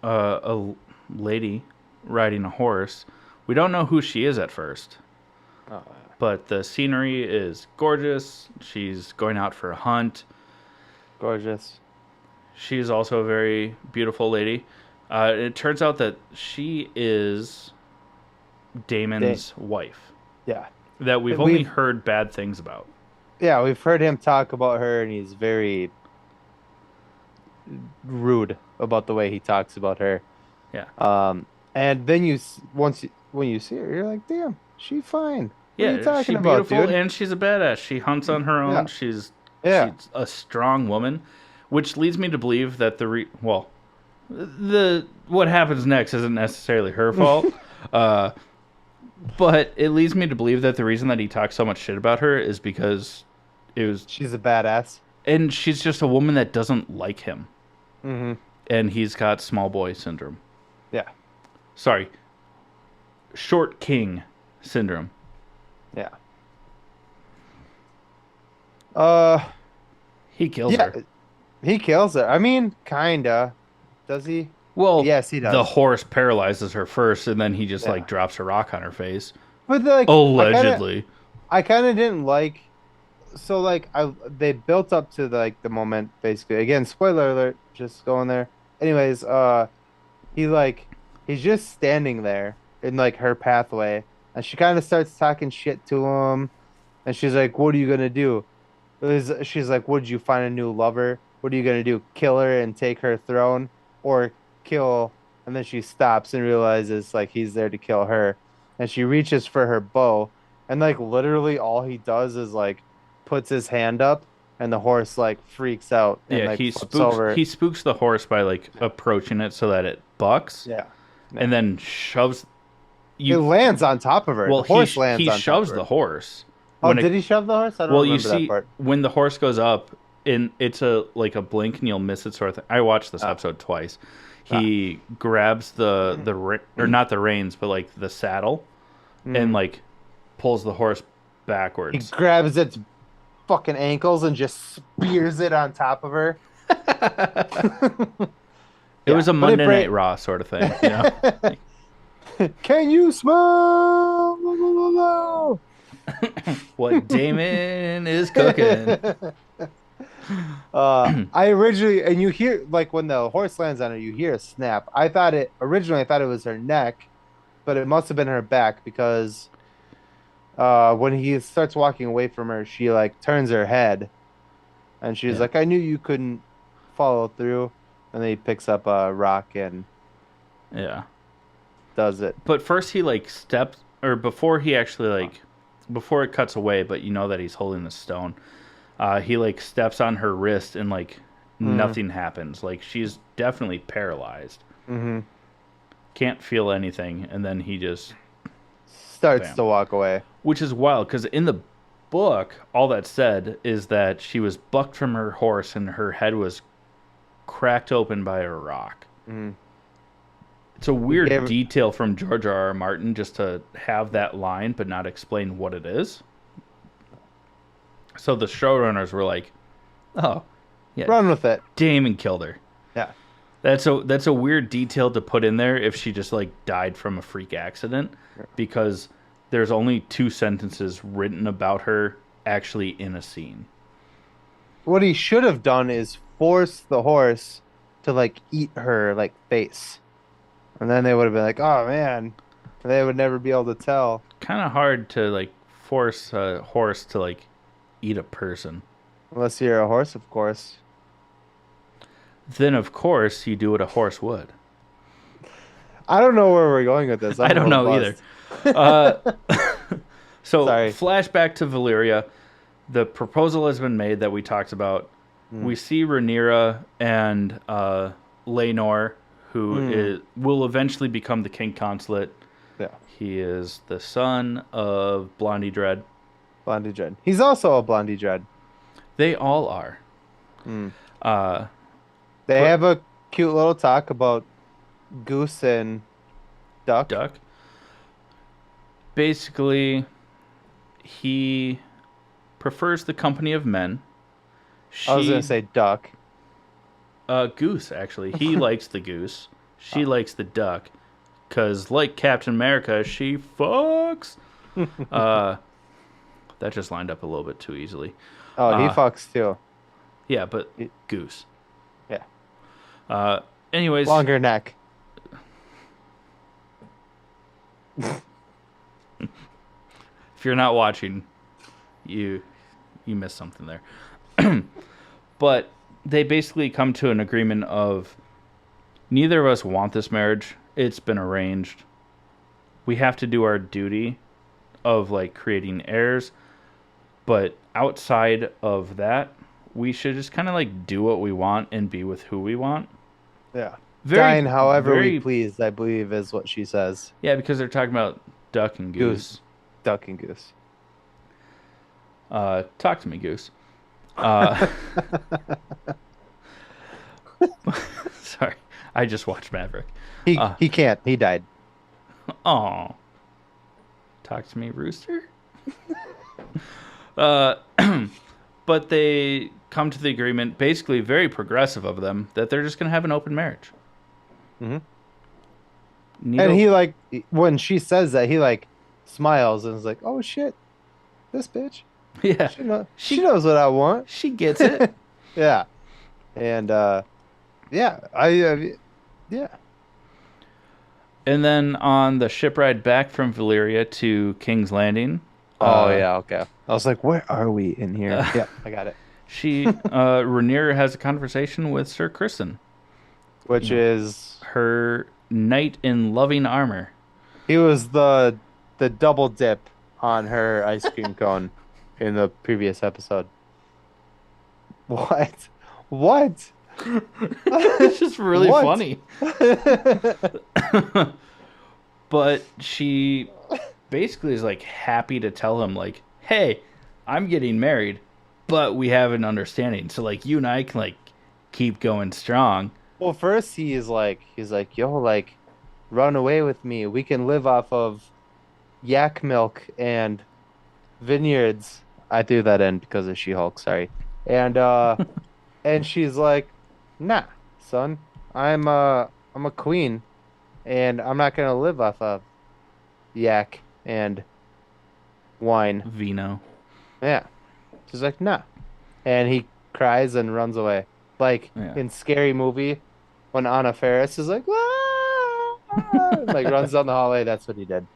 a lady riding a horse. We don't know who she is at first. Oh, But the scenery is gorgeous. She's going out for a hunt. gorgeous. She's also a very beautiful lady. It turns out that she is Daemon's wife. Yeah. That we've only heard bad things about. Yeah, we've heard him talk about her, and he's very rude about the way he talks about her. Yeah. And then when you see her, you're like, damn, she's fine. What are you Yeah, talking she's about, beautiful dude? and she's a badass. She hunts on her own. Yeah. She's Yeah. a strong woman, which leads me to believe that what happens next isn't necessarily her fault. But it leads me to believe that the reason that he talks so much shit about her is because It was, She's a badass. and she's just a woman that doesn't like him, Mm-hmm. and he's got small boy syndrome. Yeah. Sorry, short king syndrome. Yeah. Uh, He kills yeah. her. He kills her. I mean, kinda. Does he? Well, Yes, he the does. horse paralyzes her first, and then he just like Yeah. drops a rock on her face. But like, Allegedly. I kind of didn't like. So like, they built up to the moment basically. Again, spoiler alert. Just going there. Anyways, he like, he's just standing there in like her pathway, and she kind of starts talking shit to him, and she's like, "What are you gonna do?" She's like, "Would you find a new lover? What are you gonna do? Kill her and take her throne, or kill?" And then she stops and realizes like he's there to kill her, and she reaches for her bow, and like literally all he does is like puts his hand up, and the horse like freaks out and Yeah, like flips over. he spooks the horse by like approaching it so that it bucks Yeah, and yeah. then shoves It you lands on top of her. well The horse lands he on top of shoves her. the horse Oh, when it did he shove the horse? I don't well you remember that see part. when the horse goes up in it's a like a blink and you'll miss it sort of thing. I watched this Ah, episode twice. ah. He grabs or not the reins but like the saddle and Mm. like pulls the horse He backwards. grabs its fucking ankles and just spears it on top of her. It Yeah, was a but it Monday Night break. Raw sort of thing, you know. Can you smell? What Damon is cooking. I originally, and you hear like when the horse lands on her, you hear a snap. I thought it was her neck, but it must have been her back because when he starts walking away from her, she like turns her head and she's Yeah. like, "I knew you couldn't follow through." And then he picks up a rock and Yeah. does it. But first he like steps or before he actually like before it cuts away, but you know that he's holding the stone. He like steps on her wrist and like Mm, nothing happens. Like she's definitely paralyzed. hmm Can't feel anything and then he just Starts bam. to walk away. Which is wild cuz in the book all that said is that she was bucked from her horse and her head was cracked open by a rock. Mm. It's a He weird gave detail from George R. R. Martin just to have that line but not explain what it is. So the showrunners were like, "Oh, yeah, run with it. Damon killed her." Yeah. That's a weird detail to put in there if she just like died from a freak accident because there's only two sentences written about her actually in a scene. What he should have done is force the horse to like eat her like face. And then they would have been like, "Oh man." They would never be able to tell Kind of hard to like force a horse to like eat a person. unless you're a horse, of course. Then of course you do what a horse would. I don't know where we're going with this. I'm I a don't little know either. buzzed. Uh, so Sorry. flashback to Valyria. The proposal has been made that we talked about. Mm. We see Rhaenyra and Laenor, Mm. will eventually become the king consulate. Yeah. He is the son of Blondie Dread. Blondie Dread. He's also a Blondie Dread. They all are. Mm. Uh, They but have a cute little talk about Goose and Duck. Duck. Basically, he prefers the company of men. I was gonna She say Duck. Goose, actually. He likes the goose. She likes the duck. Because, like Captain America, she fucks. Uh, that just lined up a little bit too easily. Oh, he Uh, fucks too. yeah, but He- goose. Yeah. Anyways, Longer neck. if you're not watching, you missed something there. But they basically come to an agreement of neither of us want this marriage. It's been arranged. We have to do our duty of like creating heirs, but outside of that, we should just kind of like do what we want and be with who we want. Yeah. Very, Dine however we very, please, I believe is what she says. yeah, because they're talking about duck and goose. Duck and Goose. Talk to me, goose. Uh, sorry, I just watched Maverick. He can't. He died. Oh, talk to me, Rooster. Uh, but they come to the agreement, basically very progressive of them, that they're just going to have an open marriage. Hmm. And Needle. he like when she says that, he like smiles and is like, "Oh shit, this bitch. Yeah, She she knows what I want." she gets it. Yeah. And yeah, yeah. And then on the ship ride back from Valyria to King's Landing, Oh uh, yeah, okay. I was like, "Where are we in here?" Yeah, I got it. Rhaenyra has a conversation with Sir Kristen, you Which know, is her knight in loving armor. he was the double dip on her ice cream cone in the previous episode. What? What? It's just really What? funny. But she basically is like happy to tell him like, "Hey, I'm getting married, but we have an understanding. So like you and I can like keep going strong." Well, first he's like, yo, like, run away with me. We can live off of yak milk and vineyards. I threw that in because of She-Hulk, sorry. And she's like, nah, son, I'm a queen and I'm not gonna live off of yak and wine. Vino. Yeah. She's like, nah. And he cries and runs away. Like Yeah. in Scary Movie when Anna Faris is like, "Ah!" like runs down the hallway. That's what he did.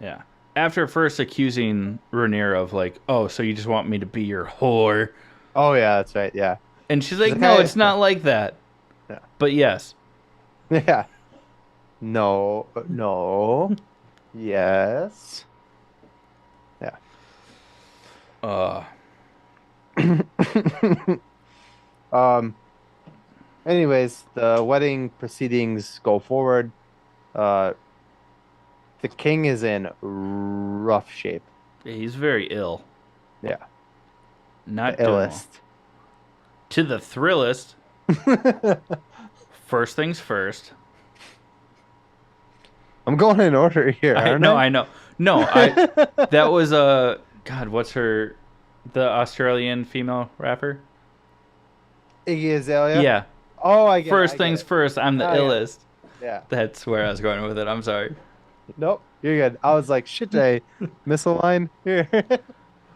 Yeah. After first accusing Rhaenyra of like, "Oh, so you just want me to be your whore?" Oh yeah, that's right. Yeah. And she's She's like, like, "No, it's not like that." yeah, But yes. yeah. No, no, yes, yeah. Uh um. Anyways, the wedding proceedings go forward. Uh, the king is in rough shape. he's very ill. Yeah, the Not doing well. illest. To the thrillist, first things first. I'm going in order here, I aren't know, I? I know. No, I that was God, what's her the Australian female rapper? Iggy Azalea. Yeah. Oh, I get it. First I get things it. first, I'm the Oh yeah, illest. yeah. That's where I was going with it. I'm sorry. Nope, you're good. I was like, shit, did I miss a line here?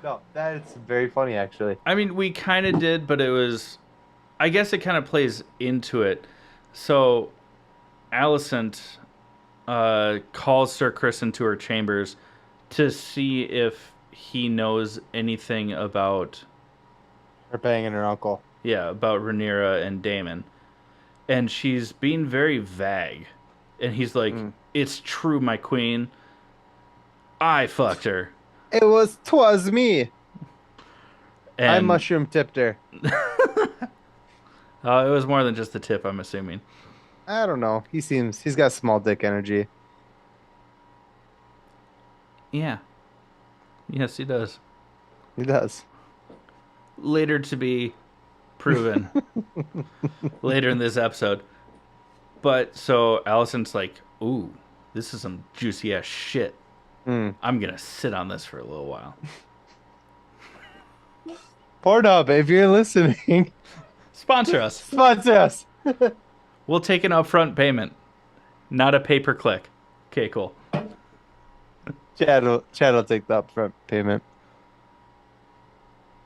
No, that is very funny actually. I mean, we kind of did, but it was I guess it kind of plays into it. So, Alicent calls Sir Chris into her chambers to see if he knows anything about Her banging her uncle. about Rhaenyra and Daemon, and she's being very vague. And he's like, Mm. "It's true, my queen. I fucked her." Twas me. I And mushroom tipped her. it was more than just the tip, I'm assuming. I don't know. He's got small dick energy. Yeah. Yes, he does. He does. Later to be proven later in this episode. But so Allison's like, "Ooh, this is some juicy ass shit. Mm. I'm gonna sit on this for a little while." Pornhub, if you're listening, Sponsor us. sponsor us. We'll take an upfront payment, not a pay per click. Okay, cool. Chad will take the upfront payment.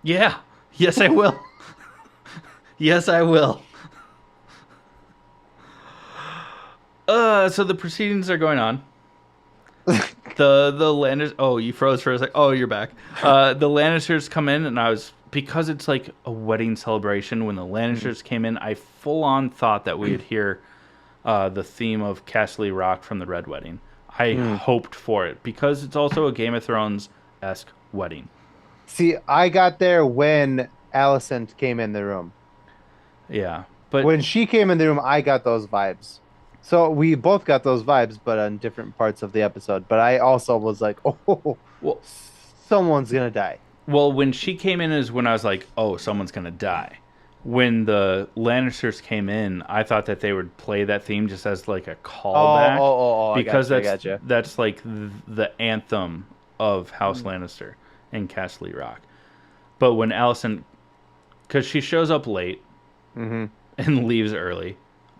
Yeah. Yes, I will. Yes, I will. So the proceedings are going on. The Lannisters. Oh, you froze for a sec. Oh, you're back. The Lannisters come in, and I was because it's like a wedding celebration. When the Lannisters came in, I full on thought that we would hear the theme of Castle Rock from the Red Wedding. I hoped for it because it's also a Game of Thrones esque wedding. See, I got there when Alicent came in the room. Yeah, but When she came in the room, I got those vibes. So we both got those vibes, but on different parts of the episode. But I also was like, oh, well, someone's gonna die. Well, when she came in is when I was like, oh, someone's gonna die. When the Lannisters came in, I thought that they would play that theme just as like a callback, I because got you, I got you. that's like the anthem of House Lannister in Castle Rock. But when Allison, because she shows up late Mm-hmm. and leaves early,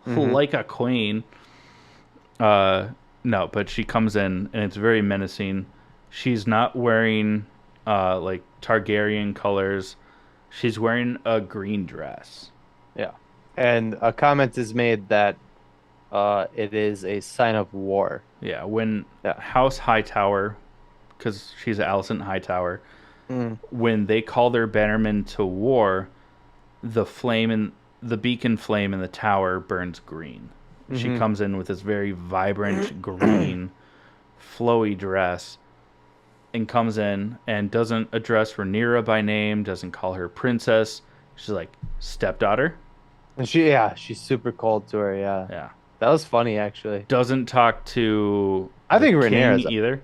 Mm-hmm. like a queen. No, but she comes in and it's very menacing. She's not wearing like Targaryen colors. She's wearing a green dress. Yeah. And a comment is made that it is a sign of war. Yeah, when Yeah. House Hightower, because she's Alicent Hightower, Mm. when they call their bannermen to war, the flame in the beacon flame in the tower burns green. She Mm-hmm. comes in with this very vibrant green, flowy dress, and comes in and doesn't address Rhaenyra by name, doesn't call her princess. She's like stepdaughter. And she's super cold to her. Yeah. Yeah. That was funny, actually. Doesn't talk to I the think king Rhaenyra's a either.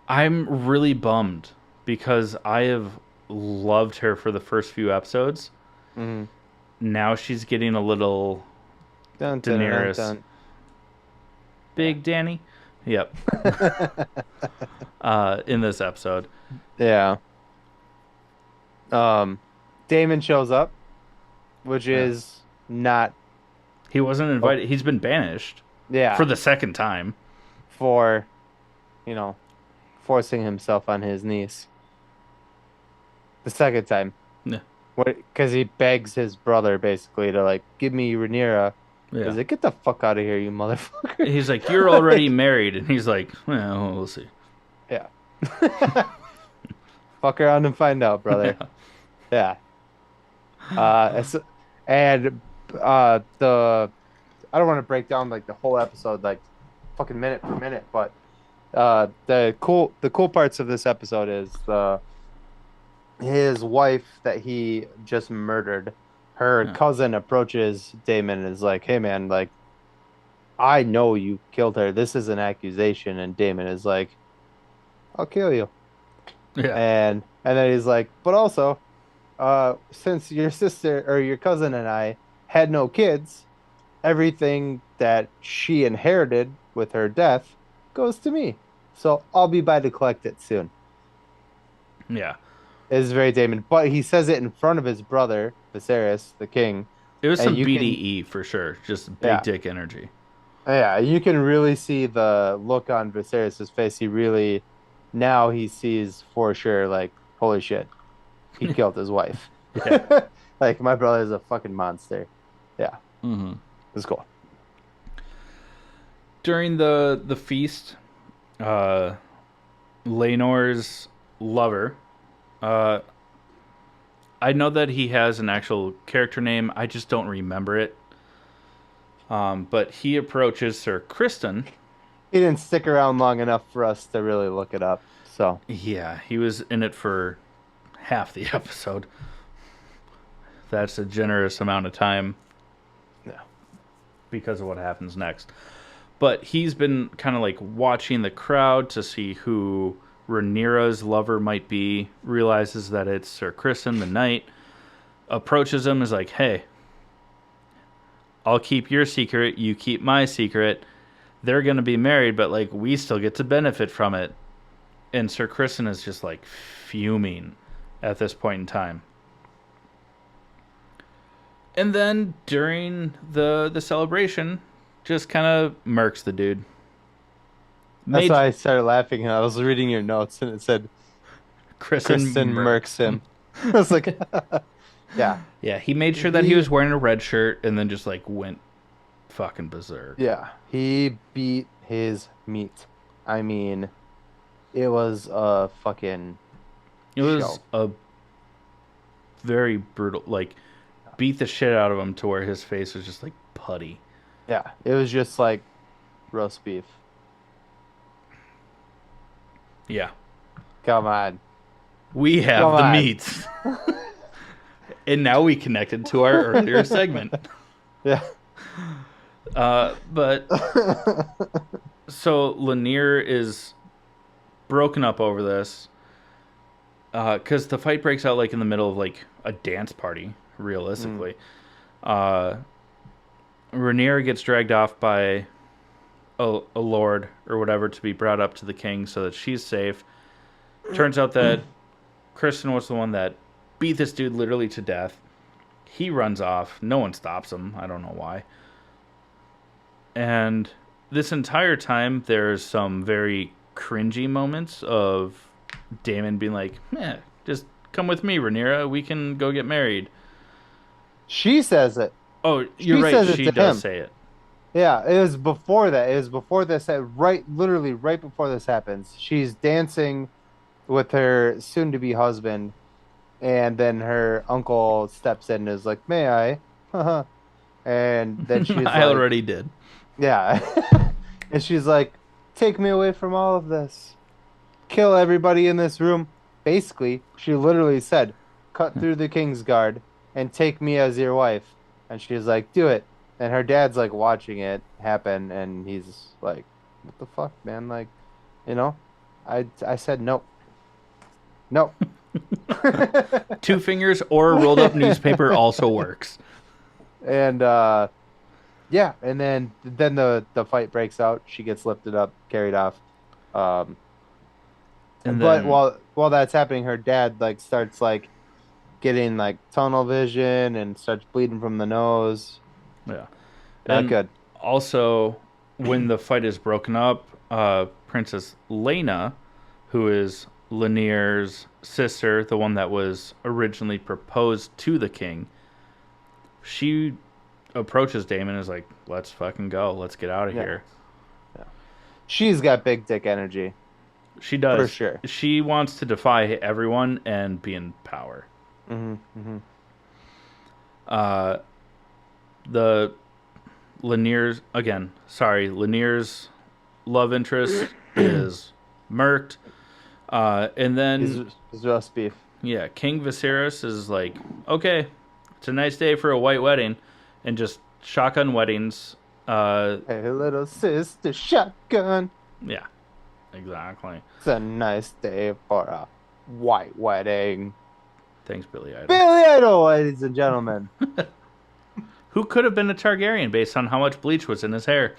I'm really bummed because I have loved her for the first few episodes. mm-hmm. Now she's getting a little Dun, dun, dun, Daenerys. dun. Big Danny. Yep. In this episode. Yeah. Damon shows up, which Yeah. is not, He wasn't oh, invited. He's been banished yeah, for the second time. for, you know, forcing himself on his niece. The second time. Yeah. What? Because he begs his brother basically to like give me Rhaenyra. He's Yeah. like, get the fuck out of here, you motherfucker. He's like, you're already Like, married. And he's like, well, we'll see. yeah. Fuck around and find out, brother. Yeah. Yeah. And the I don't want to break down like the whole episode like fucking minute per minute, but the cool parts of this episode is the his wife that he just murdered. Her Yeah. cousin approaches Damon and is like, "Hey man, like I know you killed her. This is an accusation." And Damon is like, "I'll kill you." Yeah. And then he's like, "But also, since your sister or your cousin and I had no kids, everything that she inherited with her death goes to me. So I'll be by to collect it soon." Yeah. Is very Damon, but he says it in front of his brother, Viserys, the king, It was and some you can, BDE for sure. Just big yeah, dick energy. yeah, you can really see the look on Viserys's face. He really, now he sees for sure, like, holy shit, he killed his wife. Yeah. Like, my brother's a fucking monster. Yeah, Mm-hmm. it's cool. During the feast, uh, Laenor's lover, uh, I know that he has an actual character name. I just don't remember it. But he approaches Sir Kristen. He didn't stick around long enough for us to really look it up. So, Yeah, he was in it for half the episode. That's a generous amount of time yeah. because of what happens next. But he's been kind of like watching the crowd to see who Rhaenyra's lover might be, realizes that it's Sir Kristen the Knight, approaches him, is like, hey, I'll keep your secret, you keep my secret. They're going to be married, but like we still get to benefit from it. And Sir Kristen is just like fuming at this point in time. And then during the celebration, just kind of murks the dude. That's why I started laughing. I was reading your notes and it said Kristen Kristen murks murks him. I was like, yeah, Yeah, he made sure that he was wearing a red shirt and then just like went fucking berserk. yeah, he beat his meat. I mean, it was a fucking It was show. a very brutal, like, beat the shit out of him to where his face was just like putty. Yeah, it was just like roast beef. Yeah. Come on. We have Come the on. meats. And now we connected to our earlier segment. Yeah. But so Lanier is broken up over this. because the fight breaks out like in the middle of like a dance party. Mm. Realistically, uh, Rhaenyra gets dragged off by a lord or whatever to be brought up to the king so that she's safe. Turns out that Kristen was the one that beat this dude literally to death. He runs off. No one stops him. I don't know why. And this entire time, there's some very cringy moments of Damon being like, just come with me, Rhaenyra. We can go get married. She says it. Oh, you're She right. says it She to does him. say it. Yeah, it was before that. It was before this. Right, literally right before this happens. She's dancing with her soon-to-be husband, and then her uncle steps in and is like, "May I?" Haha. And then she's I like, already did. "Yeah," and she's like, "Take me away from all of this. Kill everybody in this room." Basically, she literally said, "Cut through the King's Guard and take me as your wife." And she's like, "Do it." And her dad's like watching it happen, and he's like, "What the fuck, man? Like, you know, I said no, no." Two fingers or a rolled up newspaper also works. And yeah, and then the fight breaks out. She gets lifted up, carried off. Um, And but then, while that's happening, her dad like starts like getting like tunnel vision and starts bleeding from the nose. yeah. Not And good. also, when the fight is broken up, Princess Lena, who is Lanier's sister, the one that was originally proposed to the king, she approaches Damon and is like, let's fucking go. Let's get out of Yeah, here. yeah. She's got big dick energy She for does. sure. She wants to defy everyone and be in power. Hmm. Uh, the Lanier's love interest is murked. And Is then, is roast beef. yeah, King Viserys is like, okay, it's a nice day for a white wedding, and just shotgun weddings. Hey, little sister shotgun. Yeah, exactly. It's a nice day for a white wedding. Thanks, Billy Idol. Billy Idol, ladies and gentlemen. Who could have been a Targaryen based on how much bleach was in his hair?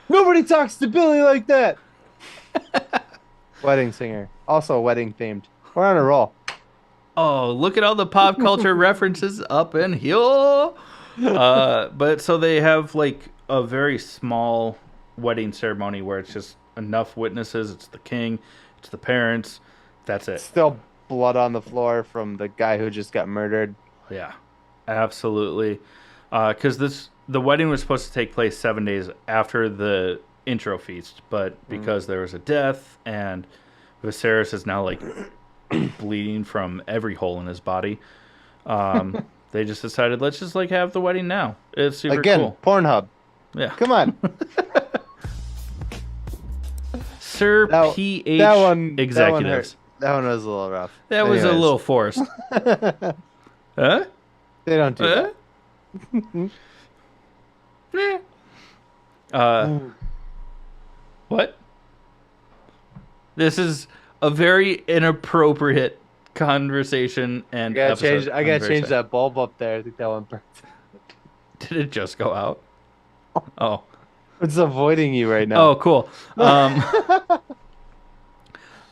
Nobody talks to Billy like that. Wedding singer. Also wedding themed. We're on a roll. Oh, look at all the pop culture references up in here. But so they have like a very small wedding ceremony where it's just enough witnesses. It's the king, it's the parents. That's it. Still blood on the floor from the guy who just got murdered. Yeah, absolutely. Because the wedding was supposed to take place 7 days after the intro feast, but Mm. because there was a death and Viserys is now like bleeding from every hole in his body, they just decided let's just like have the wedding now. It's super Again, cool. Pornhub. Yeah, Come on. Sir That, PH that one hurt. executives. That one was a little rough. That was a Anyways. little forced. Huh? They don't do Huh? that. Eh. Uh, what? This is a very inappropriate conversation and episode. I I'm gotta very change sorry. that bulb up there. I think that one burnt. Did it just go out? Oh. It's avoiding you right Oh, now. cool.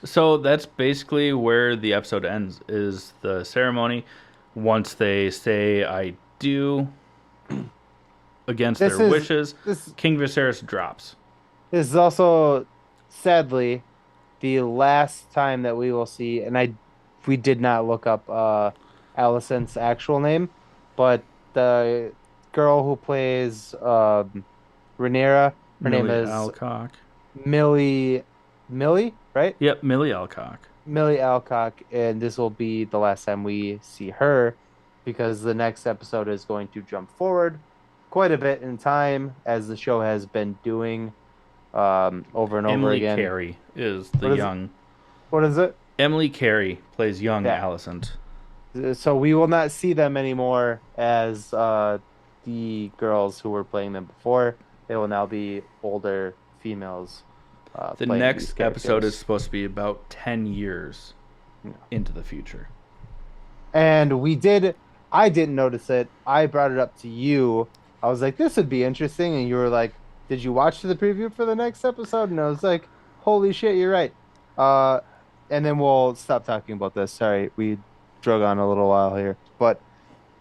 So that's basically where the episode ends. Is the ceremony. Once they say "I do" against This their is wishes, this King Viserys drops. this is also sadly the last time that we will see, and we did not look up Alicent's actual name, but the girl who plays Rhaenyra, her name Millie is Alcock. Millie, right? Yep, Millie Alcock. Millie Alcock, and this will be the last time we see her because the next episode is going to jump forward quite a bit in time as the show has been doing over and over Emily again. Carey is What the is young. What is it? Emily Carey plays young Yeah. Alicent. So we will not see them anymore as the girls who were playing them before. They will now be older females The playing these next episode is characters. supposed to be about 10 years into the future. And I didn't notice it. I brought it up to you. I was like, this would be interesting. And you were like, did you watch the preview for the next episode? And I was like, holy shit, you're right. Uh, and then we'll stop talking about this. Sorry, we drug on a little while here. But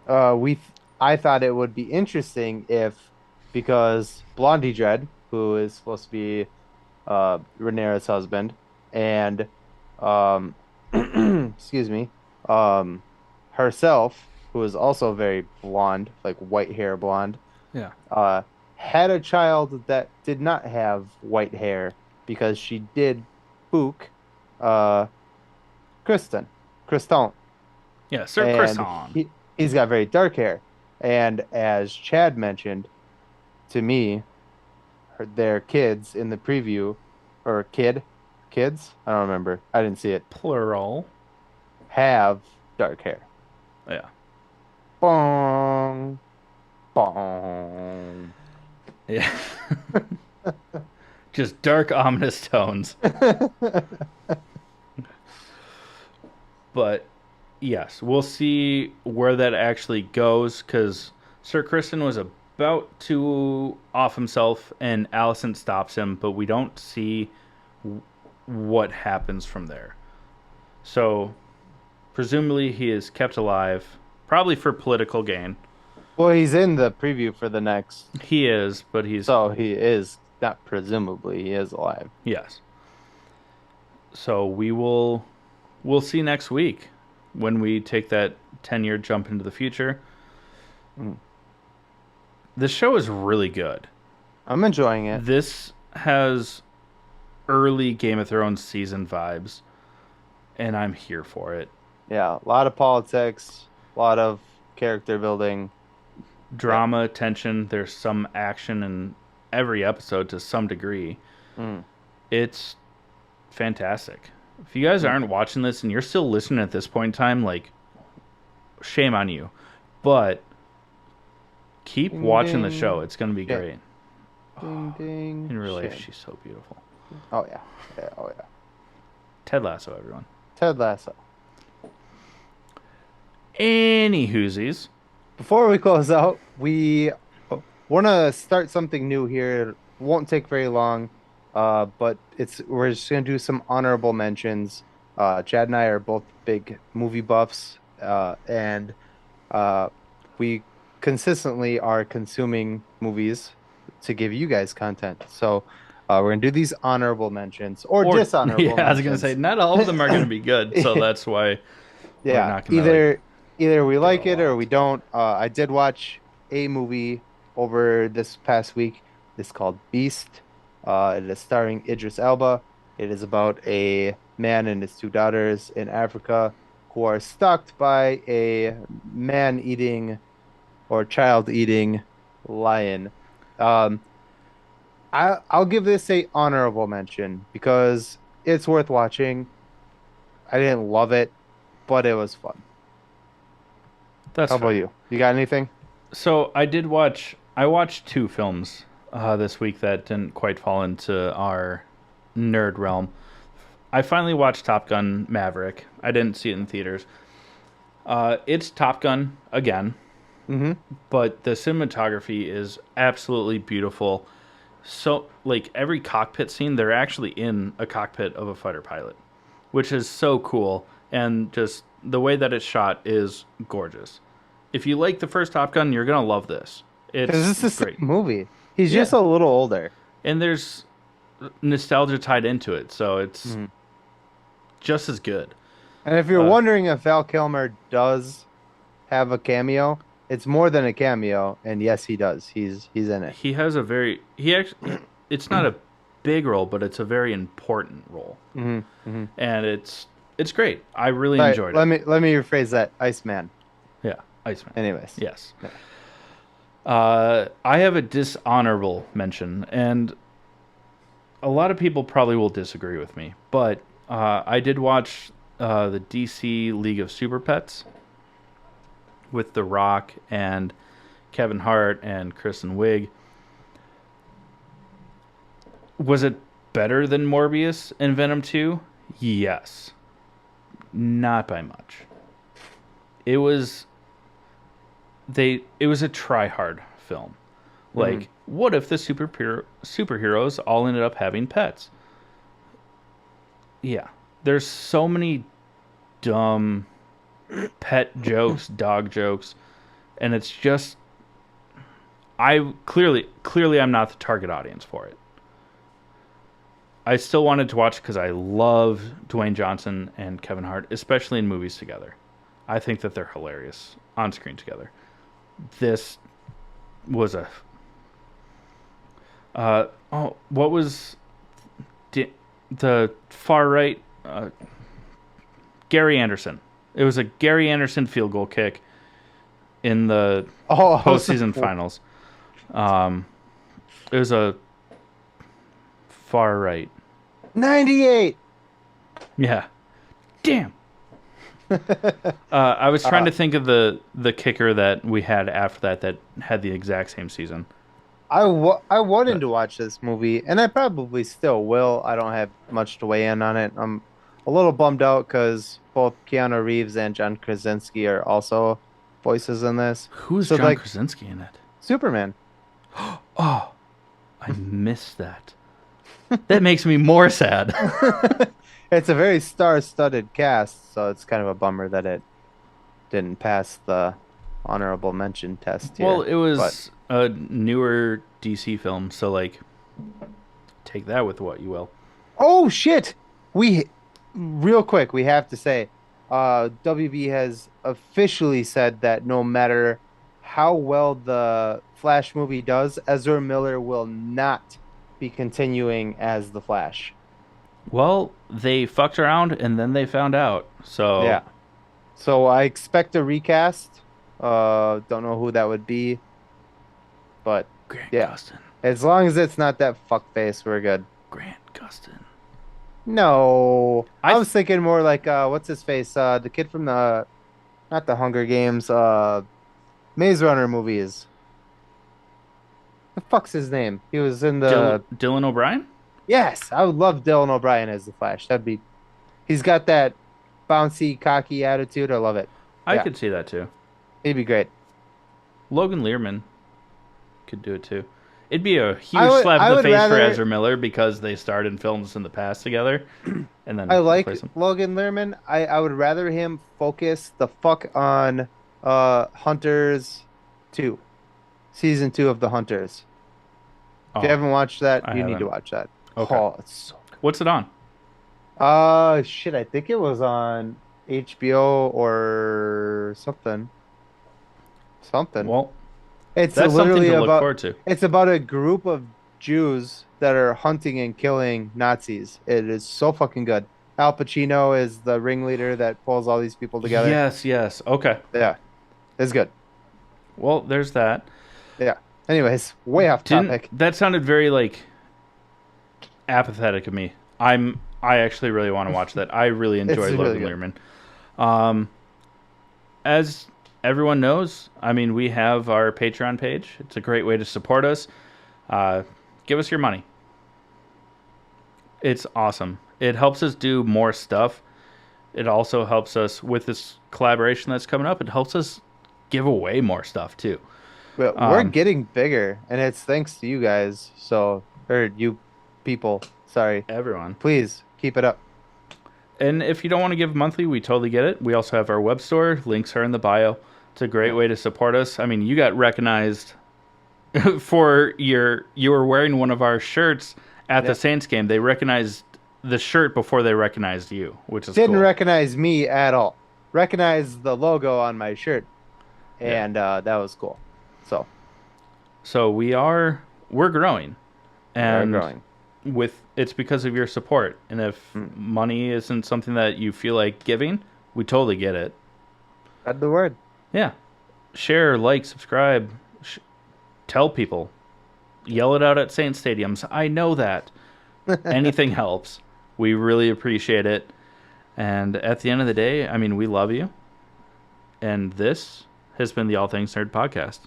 I thought it would be interesting if, because Blondie Dread, who is supposed to be Rhaenyra's husband, and um, excuse me, um, herself, who is also very blonde, like white hair blonde, Yeah. uh, had a child that did not have white hair because she did book uh, Kristen, Yeah, Sir and Croissant. he's got very dark hair. And as Chad mentioned to me, their kids in the preview, or kids, I don't remember. I didn't see it. Plural. Have dark hair. Yeah. Bong, bong. Yeah. Just dark, ominous tones. But yes, we'll see where that actually goes because Sir Kristen was about to off himself and Allison stops him, but we don't see what happens from there. So, presumably, he is kept alive, probably for political gain. Well, he's in the preview for the next, He is, but he's. so he is not presumably he is alive. Yes. So, we'll see next week when we take that 10-year jump into the future. Mm. The show is really good. I'm enjoying it. This has early Game of Thrones season vibes, and I'm here for it. Yeah, a lot of politics, a lot of character building. Drama, tension, there's some action in every episode to some degree. Mm. It's fantastic. If you guys aren't watching this and you're still listening at this point in time, like, shame on you. But keep Ding, watching the ding. show. It's going to be Yeah. great. Ding, ding. In real life, Shame. she's so beautiful. Oh yeah. Yeah. Oh yeah. Ted Lasso, everyone. Ted Lasso. Any whoosies. Before we close out, we want to start something new here. It won't take very long, but we're just gonna do some honorable mentions. Chad and I are both big movie buffs, and we consistently are consuming movies to give you guys content. So we're gonna do these honorable mentions or dishonorable yeah, I was going to mentions. say, not all of them are going to be good, so that's why we're Yeah, not going to either we like a it or lot. we don't. I did watch a movie over this past week. It's called Beast. It is starring Idris Elba. It is about a man and his two daughters in Africa who are stalked by a man-eating or child-eating lion. Um, I'll give this a honorable mention because it's worth watching. I didn't love it, but it was fun. That's How about fair. you? You got anything? So I watched two films this week that didn't quite fall into our nerd realm. I finally watched Top Gun Maverick. I didn't see it in theaters. It's Top Gun again, Mm-hmm. but the cinematography is absolutely beautiful. So, like, every cockpit scene, they're actually in a cockpit of a fighter pilot, which is so cool. And just the way that it's shot is gorgeous. If you like the first Top Gun, you're going to love this. Because It's this is the great. same movie. He's Yeah. just a little older. And there's nostalgia tied into it, so it's Mhm. just as good. And if you're Uh, wondering if Val Kilmer does have a cameo, it's more than a cameo. And yes, he does. He's in it. He has a very he actually it's not a big role, but it's a very important role, Mm-hmm. Mm-hmm. and it's great. I really Sorry, enjoyed let it. me rephrase that. Iceman. Yeah, Iceman. Anyways. Yes. Yeah. I have a dishonorable mention, and a lot of people probably will disagree with me, but I did watch the DC League of Super Pets with The Rock and Kevin Hart and Kristen Wiig. Was it better than Morbius and Venom 2? Yes. Not by much. It was it was a try-hard film. Like, what if the superheroes all ended up having pets? Yeah. There's so many dumb pet jokes, dog jokes, and it's just clearly I'm not the target audience for it. I still wanted to watch because I love Dwayne Johnson and Kevin Hart, especially in movies together. I think that they're hilarious on screen together. This was a what was the far right Gary Anderson? It was a Gary Anderson field goal kick in the postseason finals. It was a far right 98. Yeah. Damn. I was trying to think of the kicker that we had after that had the exact same season. I wanted to watch this movie, and I probably still will. I don't have much to weigh in on it. I'm a little bummed out because both Keanu Reeves and John Krasinski are also voices in this. Who's John Krasinski in it? Superman. Oh, I missed that. That makes me more sad. It's a very star-studded cast, so it's kind of a bummer that it didn't pass the honorable mention test here. Well, it was a newer DC film, so like, take that with what you will. Oh shit! Real quick, we have to say, WB has officially said that no matter how well the Flash movie does, Ezra Miller will not be continuing as the Flash. Well, they fucked around and then they found out. So yeah. So I expect a recast. Don't know who that would be, but Grant yeah. Gustin. As long as it's not that fuckface, we're good. Grant Gustin. No, I was thinking more like what's his face? The kid from not the Hunger Games, Maze Runner movies. The fuck's his name? He was in the Dylan O'Brien? Yes, I would love Dylan O'Brien as the Flash. He's got that bouncy, cocky attitude. I love it. I could see that too. He'd be great. Logan Lerman could do it too. It'd be a huge slap in the face for Ezra Miller because they starred in films in the past together. And then I like Logan Lerman. I would rather him focus the fuck on Hunters 2. Season 2 of The Hunters. If you haven't watched that, you need to watch that. Okay. Oh, it's so good. What's it on? Shit, I think it was on HBO or something. Well, it's that's literally something to look forward to. It's about a group of Jews that are hunting and killing Nazis. It is so fucking good. Al Pacino is the ringleader that pulls all these people together. Yes. Okay. Yeah. It's good. Well, there's that. Yeah. Anyways, way off topic. That sounded very like apathetic of me. I actually really want to watch that. I really enjoy Logan Lerman. As everyone knows, I mean, we have our Patreon page. It's a great way to support us. Give us your money. It's awesome. It helps us do more stuff. It also helps us with this collaboration that's coming up. It helps us give away more stuff too. But we're getting bigger, and it's thanks to you guys. Or you people. Sorry. Everyone. Please keep it up. And if you don't want to give monthly, we totally get it. We also have our web store. Links are in the bio. It's a great way to support us. I mean, you got recognized for you were wearing one of our shirts at the Saints game. They recognized the shirt before they recognized you, which is Didn't cool. recognize me at all. Recognized the logo on my shirt. And that was cool. So we're growing. And we're growing. It's because of your support. And if money isn't something that you feel like giving, we totally get it. Spread the word. Yeah. Share, like, subscribe. Tell people. Yell it out at Saints stadiums. I know that. Anything helps. We really appreciate it. And at the end of the day, I mean, we love you. And this has been the All Things Nerd Podcast.